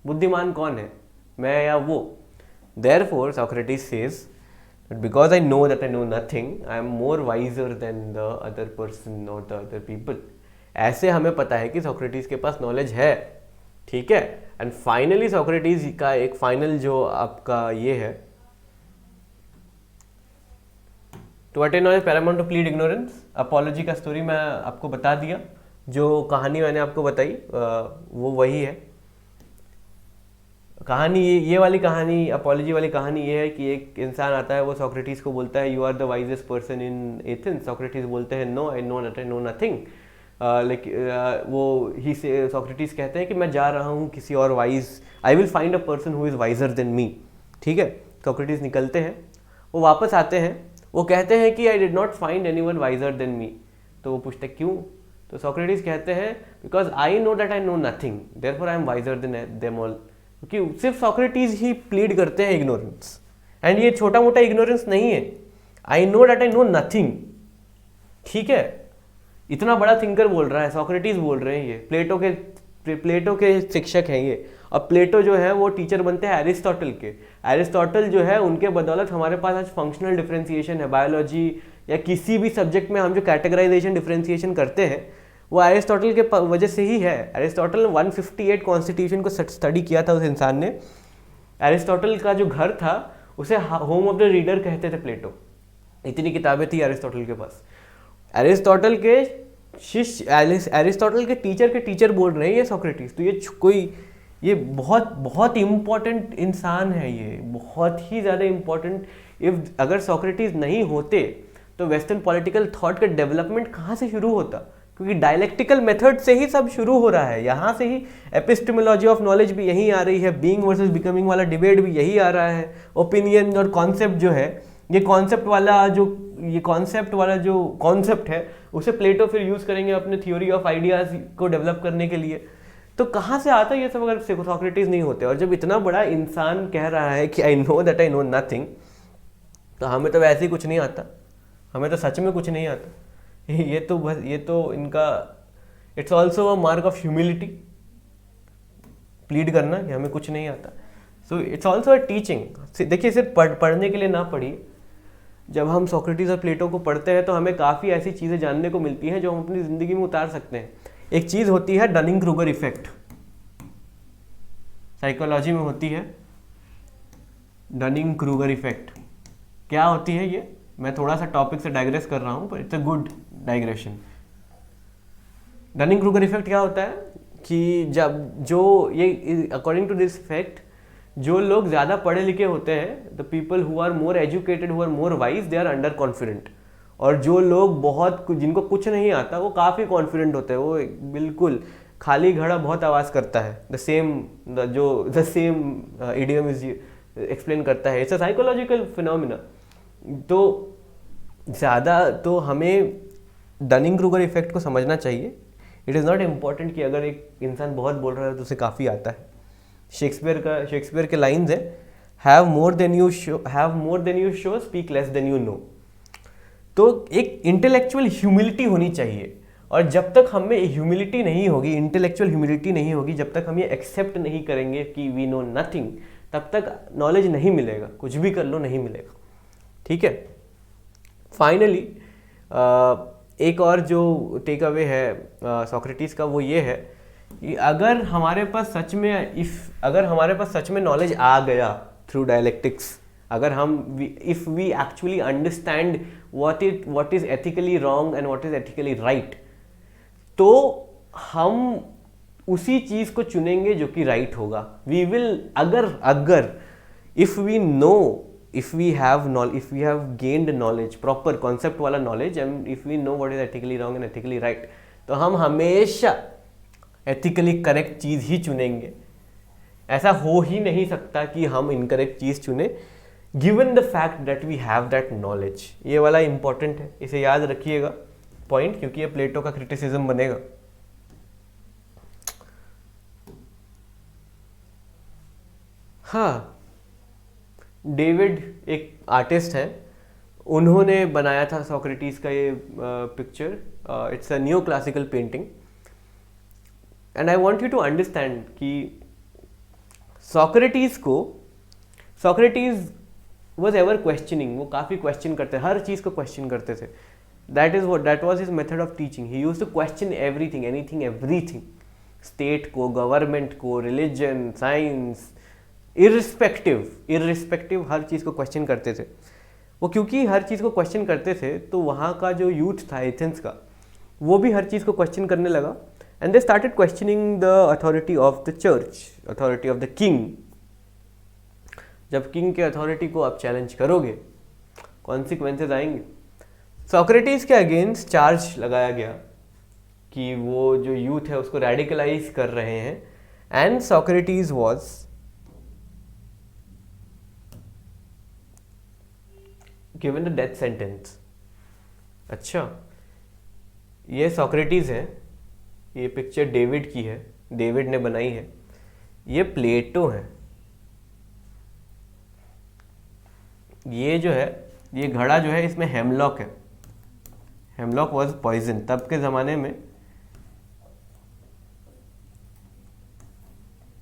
बुद्धिमान कौन है, मैं या वो? Therefore Socrates says because I know that I know nothing, I am more wiser than the other person or the other people. ऐसे हमें पता है कि सोक्रेटिस के पास नॉलेज है, ठीक है। एंड फाइनली सोक्रेटिस का एक फाइनल जो आपका ये है, to attain knowledge paramount to plead ignorance. Apology का स्टोरी मैं आपको बता दिया, जो कहानी मैंने आपको बताई वो वही है कहानी। ये वाली कहानी, अपोलॉजी वाली कहानी ये है कि एक इंसान आता है, वो सोक्रेटिस को बोलता है you are the wisest person in Athens. Socrates बोलते हैं no, I know that I know nothing. वो ही से सोक्रेटिस कहते हैं कि मैं जा रहा हूँ किसी और wise, I will find a person who is visor than me, ठीक है। सोक्रेटिस निकलते हैं, वो वापस आते हैं, वो कहते हैं कि I did not find any one visor than me. तो वो पूछते क्यों? तो सोक्रेटिस कहते हैं because I know that I know nothing, therefore I am visor then them all. क्योंकि सिर्फ सोक्रेटिस ही प्लीड करते हैं इग्नोरेंस, एंड ये छोटा मोटा इग्नोरेंस नहीं है, I know that I know nothing, ठीक है। इतना बड़ा थिंकर बोल रहा है, सोक्रेटिस बोल रहे हैं, ये प्लेटो के शिक्षक हैं ये। अब प्लेटो जो है वो टीचर बनते हैं एरिस्टोटल के। एरिस्टोटल जो है उनके बदौलत हमारे पास आज फंक्शनल डिफरेंशिएशन है। बायोलॉजी या किसी भी सब्जेक्ट में हम जो कैटेगराइजेशन डिफरेंशिएशन करते हैं वो एरिस्टोटल के वजह से ही है। एरिस्टोटल ने 158 कॉन्स्टिट्यूशन को स्टडी किया था उस इंसान ने। एरिस्टोटल का जो घर था उसे होम ऑफ द रीडर कहते थे प्लेटो, इतनी किताबें थी एरिस्टोटल के पास। एरिस्टोटल के शिष्य, एरिस्टोटल के टीचर बोल रहे हैं ये सोक्रेटिस। तो ये बहुत बहुत इम्पॉर्टेंट इंसान है, ये बहुत ही ज़्यादा इम्पॉर्टेंट। अगर सोक्रेटिस नहीं होते तो वेस्टर्न पॉलिटिकल थॉट का डेवलपमेंट कहाँ से शुरू होता? क्योंकि डायलेक्टिकल मेथड से ही सब शुरू हो रहा है, यहाँ से ही एपिस्टेमोलॉजी ऑफ नॉलेज भी यहीं आ रही है, बीइंग वर्सेस बिकमिंग वाला डिबेट भी यही आ रहा है, ओपिनियन और कॉन्सेप्ट जो है, ये कॉन्सेप्ट वाला जो कॉन्सेप्ट है उसे प्लेटो फिर यूज़ करेंगे अपने थ्योरी ऑफ आइडियाज़ को डेवलप करने के लिए। तो कहाँ से आता है ये सब अगर सोक्रेटिस नहीं होते? और जब इतना बड़ा इंसान कह रहा है कि आई know that I know nothing, तो हमें तो वैसे ही कुछ नहीं आता, हमें तो सच में कुछ नहीं आता। ये तो इनका it's also a mark of humility, plead करना कि हमें कुछ नहीं आता। So it's also a teaching. देखिए सिर्फ पढ़ने के लिए ना पढ़िए, जब हम सोक्रेटिस और प्लेटो को पढ़ते हैं तो हमें काफ़ी ऐसी चीज़ें जानने को मिलती हैं जो हम अपनी ज़िंदगी में उतार सकते हैं। एक चीज़ होती है डनिंग क्रूगर इफेक्ट, साइकोलॉजी में होती है डनिंग क्रूगर इफेक्ट। क्या होती है ये? मैं थोड़ा सा टॉपिक से डाइग्रेस कर रहा हूँ, पर it's a good digression. Dunning Kruger effect क्या होता है कि जब जो ये अकॉर्डिंग टू दिस इफेक्ट, जो लोग ज़्यादा पढ़े लिखे होते हैं, the people who are more educated, who are more wise, they are under confident. और जो लोग जिनको कुछ नहीं आता वो काफ़ी कॉन्फिडेंट होते हैं, वो बिल्कुल खाली घड़ा बहुत आवाज़ करता है। The same idiom is explain करता है, इट्स अ साइकोलॉजिकल फिनोमिना। तो ज़्यादा तो हमें डनिंग क्रूगर इफेक्ट को समझना चाहिए। इट इज़ नॉट इम्पॉर्टेंट कि अगर एक इंसान बहुत बोल रहा है तो उसे काफ़ी आता है। शेक्सपियर के लाइन्स है, have more than you show, speak less than you know. तो एक इंटेलेक्चुअल ह्यूमिलिटी होनी चाहिए, और जब तक हमें ह्यूमिलिटी नहीं होगी, इंटेलेक्चुअल ह्यूमिलिटी नहीं होगी, जब तक हम ये एक्सेप्ट नहीं करेंगे कि वी नो नथिंग, तब तक नॉलेज नहीं मिलेगा, कुछ भी कर लो नहीं मिलेगा, ठीक है। फाइनली एक और जो टेक अवे है सोक्रेटिस का, वो ये है कि अगर हमारे पास सच में नॉलेज आ गया थ्रू डायलेक्टिक्स, अगर हम if we actually understand what is ethically wrong and what is ethically right, तो हम उसी चीज को चुनेंगे जो कि राइट होगा. वी विल अगर if we know, if we have gained knowledge, proper concept वाला knowledge, and if we know what is ethically wrong and ethically right, तो हम हमेशा ethically correct चीज़ ही चुनेंगे. ऐसा हो ही नहीं सकता कि हम incorrect चीज़ चुने, given the fact that we have that knowledge. ये वाला important है, इसे याद रखिएगा point, क्योंकि ये प्लेटो का criticism बनेगा. हाँ, डेविड एक आर्टिस्ट हैं, उन्होंने बनाया था सोक्रेटिस का ये picture. It's a new classical painting, and I want you to understand कि सोक्रेटिस वाज एवर क्वेश्चनिंग. वो काफ़ी क्वेश्चन करते, हर चीज़ को क्वेश्चन करते थे. That was his method of teaching. He used to question everything, anything, everything. State को, government को, रिलीजन, साइंस, इर्रिस्पेक्टिव हर चीज़ को क्वेश्चन करते थे वो. क्योंकि हर चीज़ को क्वेश्चन करते थे तो वहाँ का जो यूथ था एथेंस का, वो भी हर चीज़ को क्वेश्चन करने लगा. And they started questioning the authority of the church, authority of the king. जब किंग के अथॉरिटी को आप चैलेंज करोगे, कॉन्सिक्वेंसेज आएंगे. सोक्रेटिस के अगेंस्ट चार्ज लगाया गया कि वो जो यूथ है उसको रेडिकलाइज कर रहे हैं. And Socrates was given the death sentence. अच्छा, ये सोक्रेटिस है, ये पिक्चर डेविड की है, डेविड ने बनाई है. ये प्लेटो है. ये जो है, ये घड़ा जो है, इसमें हेमलॉक है. Hemlock was poison. तब के ज़माने में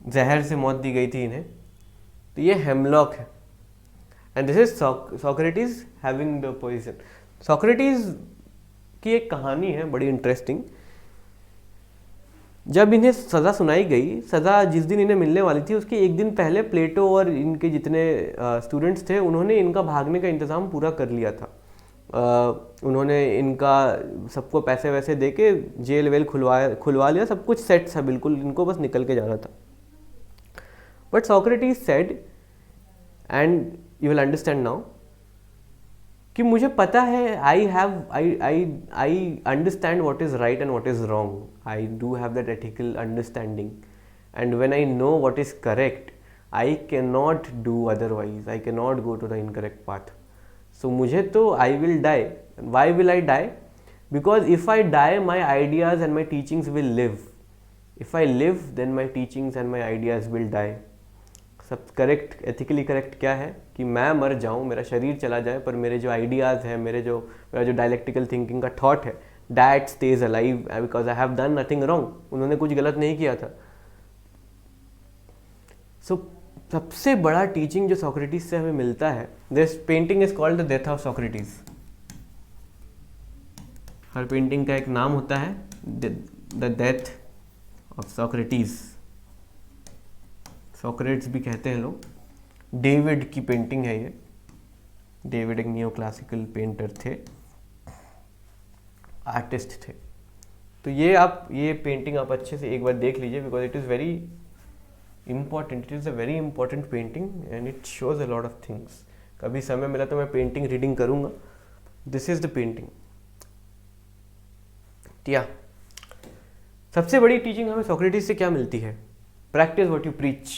जहर से मौत दी गई थी इन्हें. तो ये हेमलॉक है. And this is Socrates having the poison. Socrates की एक कहानी है बड़ी इंटरेस्टिंग. जब इन्हें सज़ा सुनाई गई, सज़ा जिस दिन इन्हें मिलने वाली थी उसके एक दिन पहले प्लेटो और इनके जितने स्टूडेंट्स थे, उन्होंने इनका भागने का इंतज़ाम पूरा कर लिया था. उन्होंने इनका सबको पैसे वैसे दे के जेल वेल खुलवा लिया. सब कुछ सेट था बिल्कुल, इनको बस निकल के जाना था. But Socrates said, and you will understand now, कि मुझे पता है, I understand what is right and what is wrong. I do have that ethical understanding, and when I know what is correct, I can not do otherwise. I can not go to the incorrect path. So मुझे तो, I will die. Why will I die? Because if I die, my ideas and my teachings will live. If I live, then my teachings and my ideas will die. सब correct, ethically correct क्या है कि मैं मर जाऊं, मेरा शरीर चला जाए, पर मेरे जो आइडियाज़ हैं, मेरा जो डायलेक्टिकल थिंकिंग का थॉट है, that stage alive, because I have done nothing wrong. उन्होंने कुछ गलत नहीं किया था. सो सबसे बड़ा टीचिंग जो सोक्रेटिस से हमें मिलता है, this painting is called the death of Socrates. Her painting का एक नाम होता है, the death of Socrates. Socrates भी कहते हैं लोग. डेविड की पेंटिंग है ये. डेविड एक नियो क्लासिकल पेंटर थे, आर्टिस्ट थे. तो ये पेंटिंग आप अच्छे से एक बार देख लीजिए, because it is very important. It is a very important painting and it shows a lot of things. कभी समय मिला तो मैं पेंटिंग रीडिंग करूँगा. This is the painting. या सबसे बड़ी टीचिंग हमें सोक्रेटिस से क्या मिलती है? Practice what you preach.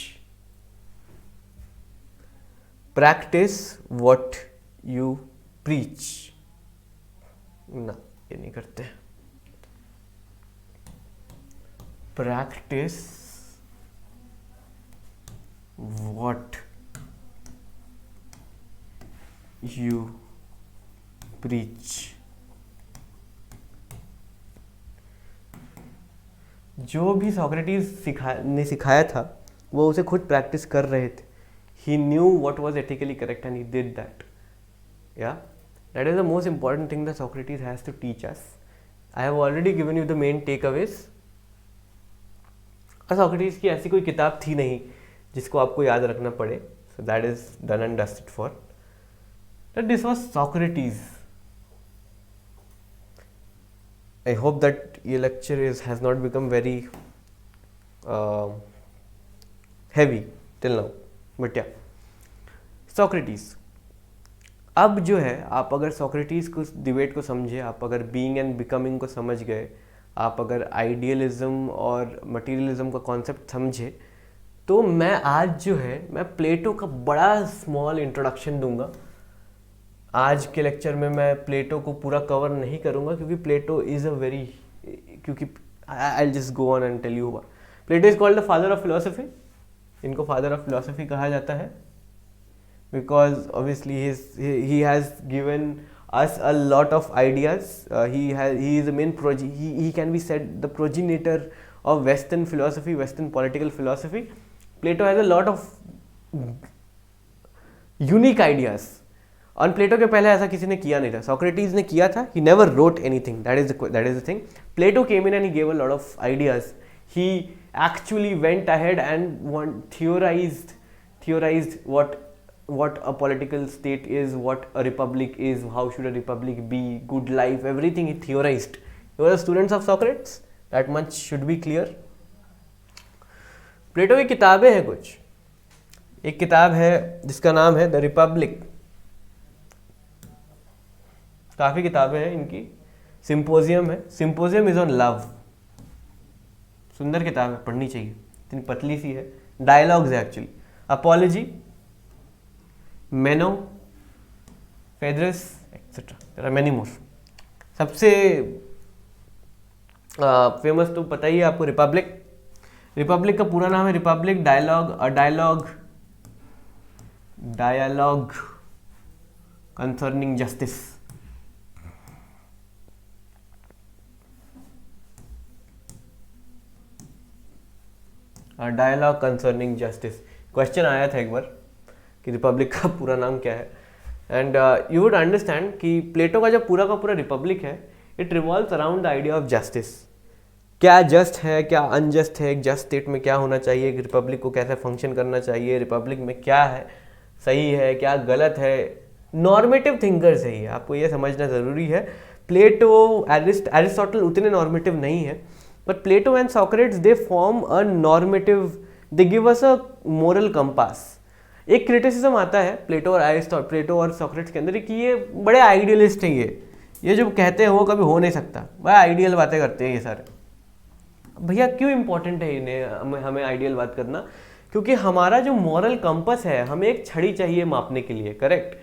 Practice what you preach. ना, ये नहीं करते. Practice what you preach. जो भी सोक्रेटिस ने सिखाया था वो उसे खुद प्रैक्टिस कर रहे थे. He knew what was ethically correct and he did that. Yeah that is the most important thing that Socrates has to teach us. I have already given you the main takeaways. और Socrates की ऐसी कोई किताब थी नहीं जिसको आपको याद रखना पड़े. So that is done and dusted for. That this was Socrates. I hope that ये lecture has not become very heavy till now, but yeah Socrates. अब जो है, आप अगर सोक्रेटिस को डिबेट को समझे, आप अगर बीइंग एंड बिकमिंग को समझ गए, आप अगर आइडियलिज्म और मटेरियलिज्म का कॉन्सेप्ट समझे, तो मैं आज जो है मैं प्लेटो का बड़ा स्मॉल इंट्रोडक्शन दूंगा। आज के लेक्चर में मैं प्लेटो को पूरा कवर नहीं करूंगा क्योंकि प्लेटो इज़ अ वेरी, क्योंकि I will just go on and tell you. Plato is called the father of philosophy. इनको फादर ऑफ फिलोसफी कहा जाता है because obviously he has given us a lot of ideas. He is the main he can be said the progenitor of Western philosophy, Western political philosophy. Plato has a lot of unique ideas. और प्लेटो के पहले ऐसा किसी ने किया नहीं था। Socrates ने किया था, he never wrote anything. That is the thing. Plato came in and he gave a lot of ideas. He actually went ahead and theorized what a political state is, what a republic is, how should a republic be, good life, everything he theorized. You are the students of Socrates, that much should be clear. प्लेटो की किताबें हैं कुछ। एक किताब है जिसका नाम है द रिपब्लिक। काफ़ी किताबें हैं इनकी। सिंपोजियम है, सिंपोजियम इज ऑन लव। सुंदर किताब है, पढ़नी चाहिए, इतनी पतली सी है। डायलॉग्स है actually. Apology, Meno, Phaedrus, etcetera, there are many more. सबसे फेमस तो पता ही है आपको, रिपब्लिक। रिपब्लिक का पूरा नाम है Republic dialogue, a dialogue concerning justice. Dialogue concerning justice question आया था एक बार कि रिपब्लिक का पूरा नाम क्या है। एंड यू वुड अंडरस्टैंड कि प्लेटो का जो पूरा का पूरा रिपब्लिक है, it revolves around the idea of justice. क्या जस्ट है, क्या अनजस्ट है, एक जस्ट स्टेट में क्या होना चाहिए, एक रिपब्लिक को कैसे फंक्शन करना चाहिए, रिपब्लिक में क्या है सही है, क्या गलत है। नॉर्मेटिव थिंकर्स है ये, आपको ये समझना ज़रूरी है। प्लेटो, एरिस्टोटल उतने नॉर्मेटिव नहीं है, but Plato and Socrates they form a normative, they give us a moral compass. एक क्रिटिसिज्म आता है प्लेटो और सोक्रेटिस के अंदर कि ये बड़े आइडियलिस्ट हैं, ये जो कहते हैं वो कभी हो नहीं सकता, बड़ा आइडियल बातें करते हैं ये सारे। भैया क्यों इंपॉर्टेंट है इन्हें हमें आइडियल बात करना? क्योंकि हमारा जो मॉरल कंपस है, हमें एक छड़ी चाहिए मापने के लिए, करेक्ट।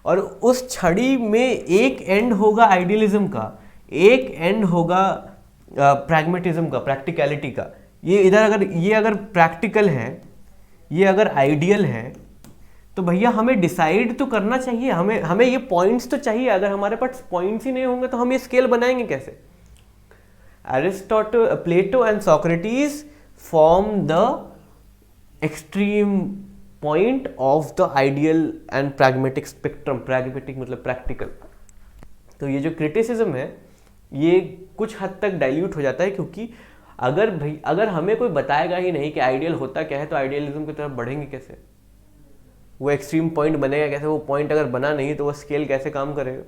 और उस छड़ी में एक एंड होगा आइडियलिज्म का, एक एंड होगा प्रैग्मेटिज्म का, प्रैक्टिकलिटी का। ये अगर प्रैक्टिकल है, ये अगर आइडियल है, तो भैया हमें डिसाइड तो करना चाहिए, हमें ये पॉइंट्स तो चाहिए। अगर हमारे पास पॉइंट्स ही नहीं होंगे तो हम ये स्केल बनाएंगे कैसे? Aristotle, Plato and Socrates form the extreme point of the ideal and pragmatic spectrum. Pragmatic मतलब practical. तो ये जो criticism है ये कुछ हद तक डाइल्यूट हो जाता है, क्योंकि अगर हमें कोई बताएगा ही नहीं कि आइडियल होता क्या है, तो आइडियलिज्म की तरफ बढ़ेंगे कैसे? वो एक्सट्रीम पॉइंट बनेगा कैसे? वो पॉइंट अगर बना नहीं तो वो स्केल कैसे काम करेगा?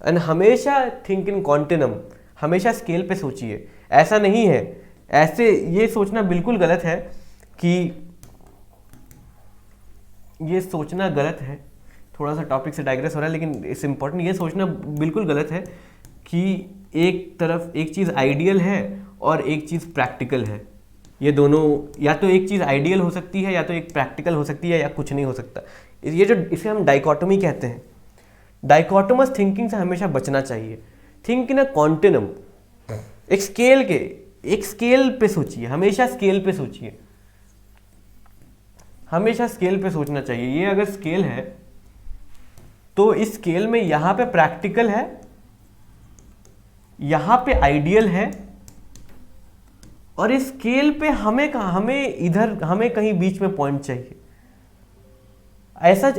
एंड हमेशा थिंक इन कॉन्टिनम, हमेशा स्केल पे सोचिए। ऐसा नहीं है, ऐसे ये सोचना बिल्कुल गलत है कि ये सोचना गलत है, थोड़ा सा टॉपिक से डाइग्रेस हो रहा है लेकिन इट्स इम्पॉर्टेंट। ये सोचना बिल्कुल गलत है कि एक तरफ एक चीज़ आइडियल है और एक चीज़ प्रैक्टिकल है। ये दोनों, या तो एक चीज़ आइडियल हो सकती है, या तो एक प्रैक्टिकल हो सकती है, या कुछ नहीं हो सकता। ये जो इसे हम डाइकोटोमी कहते हैं, डाइकोटोमस थिंकिंग से हमेशा बचना चाहिए। थिंक इन अ कॉन्टिनम, एक स्केल पे सोचिए, हमेशा स्केल पे सोचिए, हमेशा स्केल पे सोचना चाहिए। ये अगर स्केल है तो इस स्केल में यहां पे प्रैक्टिकल है, यहां पे आइडियल है, और इस स्केल पे हमें कहीं बीच में पॉइंट चाहिए।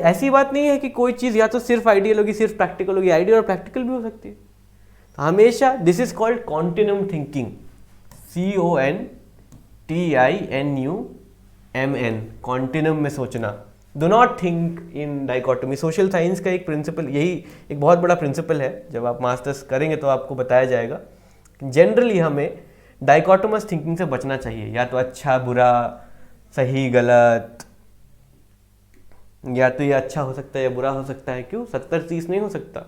ऐसी बात नहीं है कि कोई चीज या तो सिर्फ आइडियल होगी, सिर्फ प्रैक्टिकल होगी, आइडियल और प्रैक्टिकल भी हो सकती है। हमेशा this is called continuum thinking, CONTINUMN, continuum में सोचना। Do not think in dichotomy. Social science का एक प्रिंसिपल, यही एक बहुत बड़ा प्रिंसिपल है, जब आप मास्टर्स करेंगे तो आपको बताया जाएगा जनरली हमें डाइकोटोमस थिंकिंग से बचना चाहिए, या तो अच्छा बुरा, सही गलत, या तो ये अच्छा हो सकता है या बुरा हो सकता है। क्यों? 70-30 नहीं हो सकता,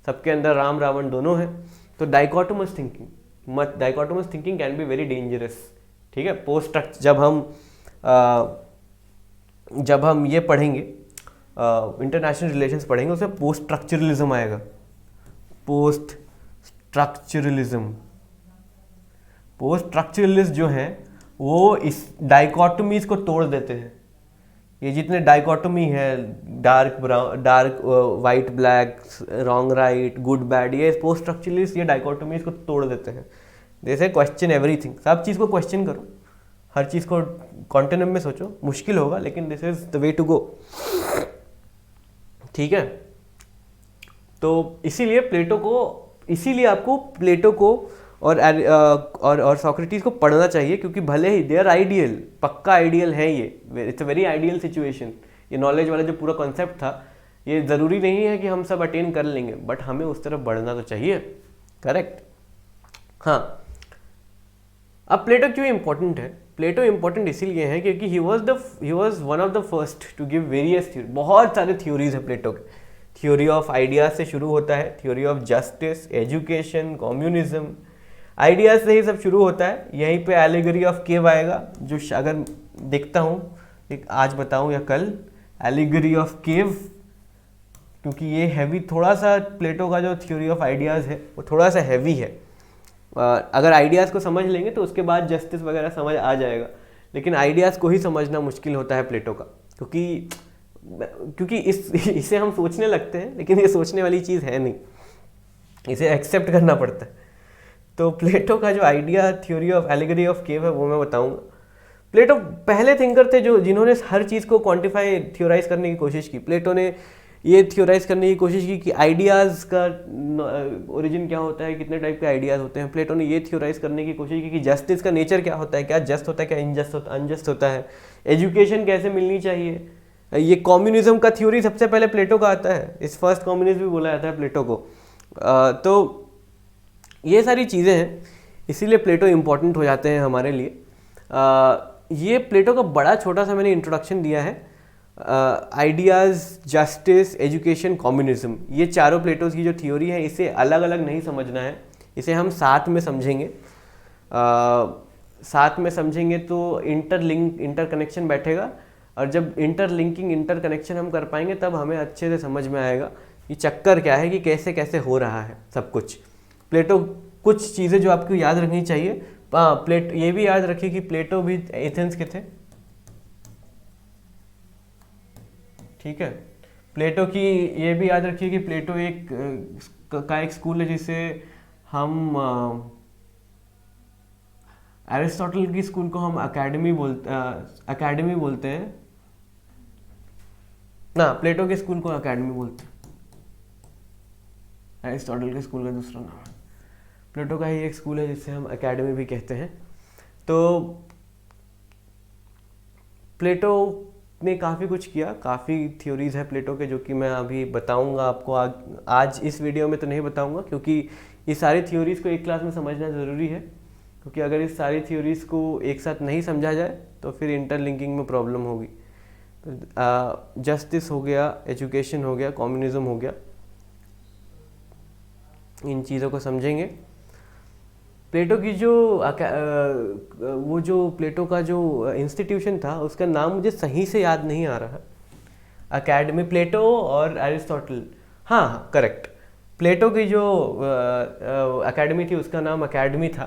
सबके अंदर राम रावण दोनों हैं। तो डाइकोटोमस थिंकिंग मत, dichotomous thinking can be very dangerous. ठीक है, पोस्ट स्ट्रक्चर जब हम ये पढ़ेंगे, इंटरनेशनल रिलेशंस पढ़ेंगे, उसमें पोस्ट स्ट्रक्चरलिज्म आएगा। पोस्ट स्ट्रक्चरलिस्ट जो हैं वो इस डाइकोटोमीज को तोड़ देते हैं। ये जितने डाइकोटोमी है, dark brown, dark white black, wrong right, good bad, ये पोस्ट स्ट्रक्चरलिस्ट ये डाइकोटोमीज को तोड़ देते हैं। जैसे क्वेश्चन एवरीथिंग, सब चीज़ को क्वेश्चन करो, हर चीज़ को कॉन्टिन्यूम में सोचो। मुश्किल होगा लेकिन this is the way to go. ठीक है, तो इसीलिए आपको प्लेटो को और सोक्रेटिस को पढ़ना चाहिए, क्योंकि भले ही दे आर आइडियल, पक्का आइडियल है ये, it's a very ideal situation. ये नॉलेज वाला जो पूरा कॉन्सेप्ट था, ये ज़रूरी नहीं है कि हम सब अटेन कर लेंगे, बट हमें उस तरफ बढ़ना तो चाहिए। करेक्ट। हाँ, अब प्लेटो क्यों इंपॉर्टेंट है? प्लेटो इंपॉर्टेंट इसीलिए है क्योंकि he was one of the first to give various theory. बहुत सारे थ्योरीज है प्लेटो के। थ्योरी ऑफ आइडियाज से शुरू होता है, theory of justice, education, communism, ideas से ही सब शुरू होता है। यहीं पे एलिगरी ऑफ केव आएगा, जो अगर देखता हूँ आज बताऊँ या कल, एलिगरी ऑफ केव, क्योंकि ये हैवी थोड़ा सा, प्लेटो का जो थ्योरी ऑफ आइडियाज़ है वो थोड़ा सा हैवी है। अगर आइडियाज़ को समझ लेंगे तो उसके बाद जस्टिस वगैरह समझ आ जाएगा, लेकिन आइडियाज़ को ही समझना मुश्किल होता है प्लेटो का, क्योंकि इसे हम सोचने लगते हैं, लेकिन ये सोचने वाली चीज़ है नहीं, इसे एक्सेप्ट करना पड़ता है। तो प्लेटो का जो idea, theory of allegory of cave है, वो मैं बताऊंगा। प्लेटो पहले थिंकर थे जिन्होंने हर चीज़ को क्वांटिफाई, थ्योराइज करने की कोशिश की। प्लेटो ने ये थ्योराइज करने की कोशिश की कि आइडियाज़ का ओरिजिन क्या होता है, कितने टाइप के आइडियाज़ होते हैं। प्लेटो ने ये थ्योराइज करने की कोशिश की कि जस्टिस का नेचर क्या होता है, क्या जस्ट होता है, क्या अनजस्ट होता है, एजुकेशन कैसे मिलनी चाहिए। ये कम्युनिज्म का थ्योरी सबसे पहले प्लेटो का आता है, इस फर्स्ट कम्युनिज्म भी बोला जाता है प्लेटो को। तो ये सारी चीज़ें हैं, इसीलिए प्लेटो इम्पोर्टेंट हो जाते हैं हमारे लिए। ये प्लेटो का बड़ा छोटा सा मैंने इंट्रोडक्शन दिया है। आइडियाज़, जस्टिस, एजुकेशन, कम्युनिज्म, ये चारों प्लेटोज की जो थ्योरी है, इसे अलग अलग नहीं समझना है, इसे हम साथ में समझेंगे। साथ में समझेंगे तो इंटरकनेक्शन बैठेगा, और जब इंटरकनेक्शन हम कर पाएंगे तब हमें अच्छे से समझ में आएगा कि चक्कर क्या है, कि कैसे कैसे हो रहा है सब कुछ। प्लेटो, कुछ चीज़ें जो आपको याद रखनी चाहिए, ये भी याद रखिए कि प्लेटो भी एथेंस के थे। ठीक है, प्लेटो की ये भी याद रखिए कि प्लेटो एक स्कूल है जिसे हम एरिस्टोटल की स्कूल को हम अकेडमी बोलते हैं ना, प्लेटो के स्कूल को अकेडमी बोलते हैं। एरिस्टोटल के स्कूल का दूसरा नाम है। प्लेटो का ही एक स्कूल है जिसे हम अकेडमी भी कहते हैं। तो प्लेटो ने काफ़ी कुछ किया, काफ़ी थ्योरीज है प्लेटो के, जो कि मैं अभी बताऊंगा आपको। आज इस वीडियो में तो नहीं बताऊंगा, क्योंकि ये सारी थ्योरीज को एक क्लास में समझना ज़रूरी है, क्योंकि अगर इस सारी थ्योरीज को एक साथ नहीं समझा जाए तो फिर इंटरलिंकिंग में प्रॉब्लम होगी। तो जस्टिस हो गया, एजुकेशन हो गया, कम्युनिज्म हो गया, इन चीज़ों को समझेंगे। प्लेटो की जो प्लेटो का जो इंस्टीट्यूशन था, उसका नाम मुझे सही से याद नहीं आ रहा। अकेडमी, प्लेटो और एरिस्टोटल, हाँ करेक्ट। प्लेटो की जो अकेडमी थी उसका नाम अकेडमी था।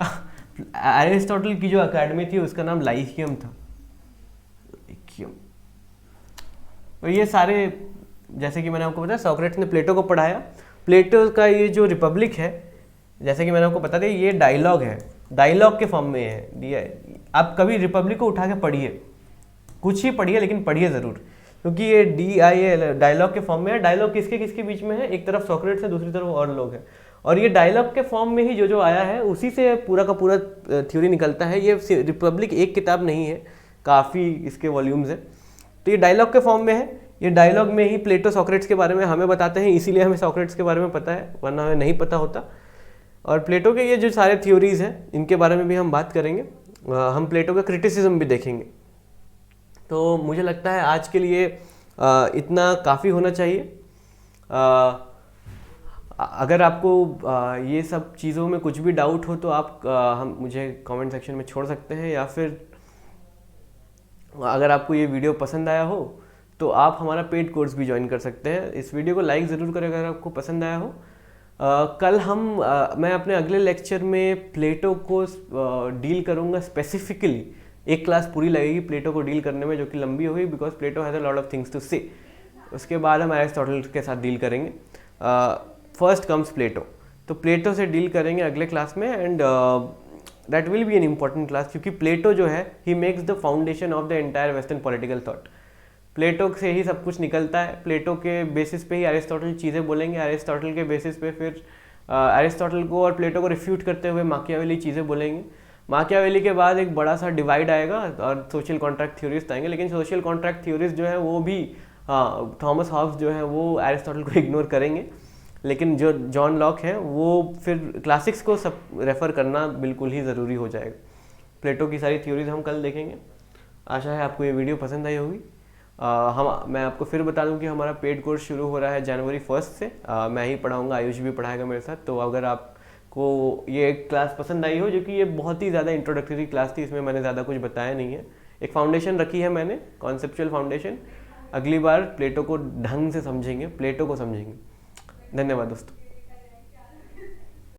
एरिस्टोटल की जो अकेडमी थी उसका नाम लाइकियम था। तो ये सारे, जैसे कि मैंने आपको बताया, सोक्रेटिस ने प्लेटो को पढ़ाया। प्लेटो का ये जो रिपब्लिक है, जैसे कि मैंने आपको बता दिया, ये डायलॉग है, डायलॉग के फॉर्म में है। आप कभी रिपब्लिक को उठा के पढ़िए, कुछ ही पढ़िए लेकिन पढ़िए ज़रूर, क्योंकि ये डायलॉग के फॉर्म में है। डायलॉग किसके किसके बीच में है? एक तरफ सोक्रेटिस है, दूसरी तरफ और लोग हैं, और ये डायलॉग के फॉर्म में ही जो आया है उसी से पूरा का पूरा थ्योरी निकलता है। ये रिपब्लिक एक किताब नहीं है, काफ़ी इसके वॉल्यूम्स हैं। तो ये डायलॉग के फॉर्म में है। ये डायलॉग में ही प्लेटो सोक्रेटिस के बारे में हमें बताते हैं, इसीलिए हमें सोक्रेटिस के बारे में पता है, वरना हमें नहीं पता होता। और प्लेटो के ये जो सारे थ्योरीज हैं इनके बारे में भी हम बात करेंगे। हम प्लेटो का क्रिटिसिज्म भी देखेंगे। तो मुझे लगता है आज के लिए इतना काफ़ी होना चाहिए। अगर आपको ये सब चीज़ों में कुछ भी डाउट हो तो आप हम मुझे कमेंट सेक्शन में छोड़ सकते हैं, या फिर अगर आपको ये वीडियो पसंद आया हो तो आप हमारा पेड कोर्स भी ज्वाइन कर सकते हैं। इस वीडियो को लाइक ज़रूर करें अगर आपको पसंद आया हो। कल मैं अपने अगले लेक्चर में प्लेटो को डील करूँगा स्पेसिफिकली। एक क्लास पूरी लगेगी प्लेटो को डील करने में, जो कि लंबी होगी because Plato has a lot of things to say. उसके बाद हम एरिस्टोटल के साथ डील करेंगे। फर्स्ट कम्स प्लेटो, तो प्लेटो से डील करेंगे अगले क्लास में, and that will be an important class, क्योंकि प्लेटो जो है ही makes the foundation of the entire western political thought. Plato से ही सब कुछ निकलता है। प्लेटो के बेसिस पे ही अरिस्टोटल चीज़ें बोलेंगे, अरिस्टोटल के बेसिस पे फिर अरिस्टोटल को और प्लेटो को रिफ्यूट करते हुए माकियावेली चीज़ें बोलेंगे। माकियावेली के बाद एक बड़ा सा डिवाइड आएगा और सोशल कॉन्ट्रैक्ट थ्योरीज आएंगे, लेकिन सोशल कॉन्ट्रैक्ट थ्योरीज जो है वो भी थॉमस हॉब्स जो है वो अरिस्टोटल को इग्नोर करेंगे, लेकिन जो जॉन लॉक है वो फिर क्लासिक्स को सब रेफ़र करना बिल्कुल ही ज़रूरी हो जाएगा। प्लेटो की सारी थ्योरीज हम कल देखेंगे। आशा है आपको ये वीडियो पसंद आई होगी। मैं आपको फिर बता दूं कि हमारा पेड कोर्स शुरू हो रहा है जनवरी 1 से। मैं ही पढ़ाऊंगा, आयुष भी पढ़ाएगा मेरे साथ। तो अगर आपको ये क्लास पसंद आई हो, जो कि ये बहुत ही ज़्यादा इंट्रोडक्टरी क्लास थी, इसमें मैंने ज़्यादा कुछ बताया नहीं है, एक फाउंडेशन रखी है मैंने, कॉन्सेप्चुअल फाउंडेशन। अगली बार प्लेटो को ढंग से समझेंगे, प्लेटो को समझेंगे। धन्यवाद दोस्तों।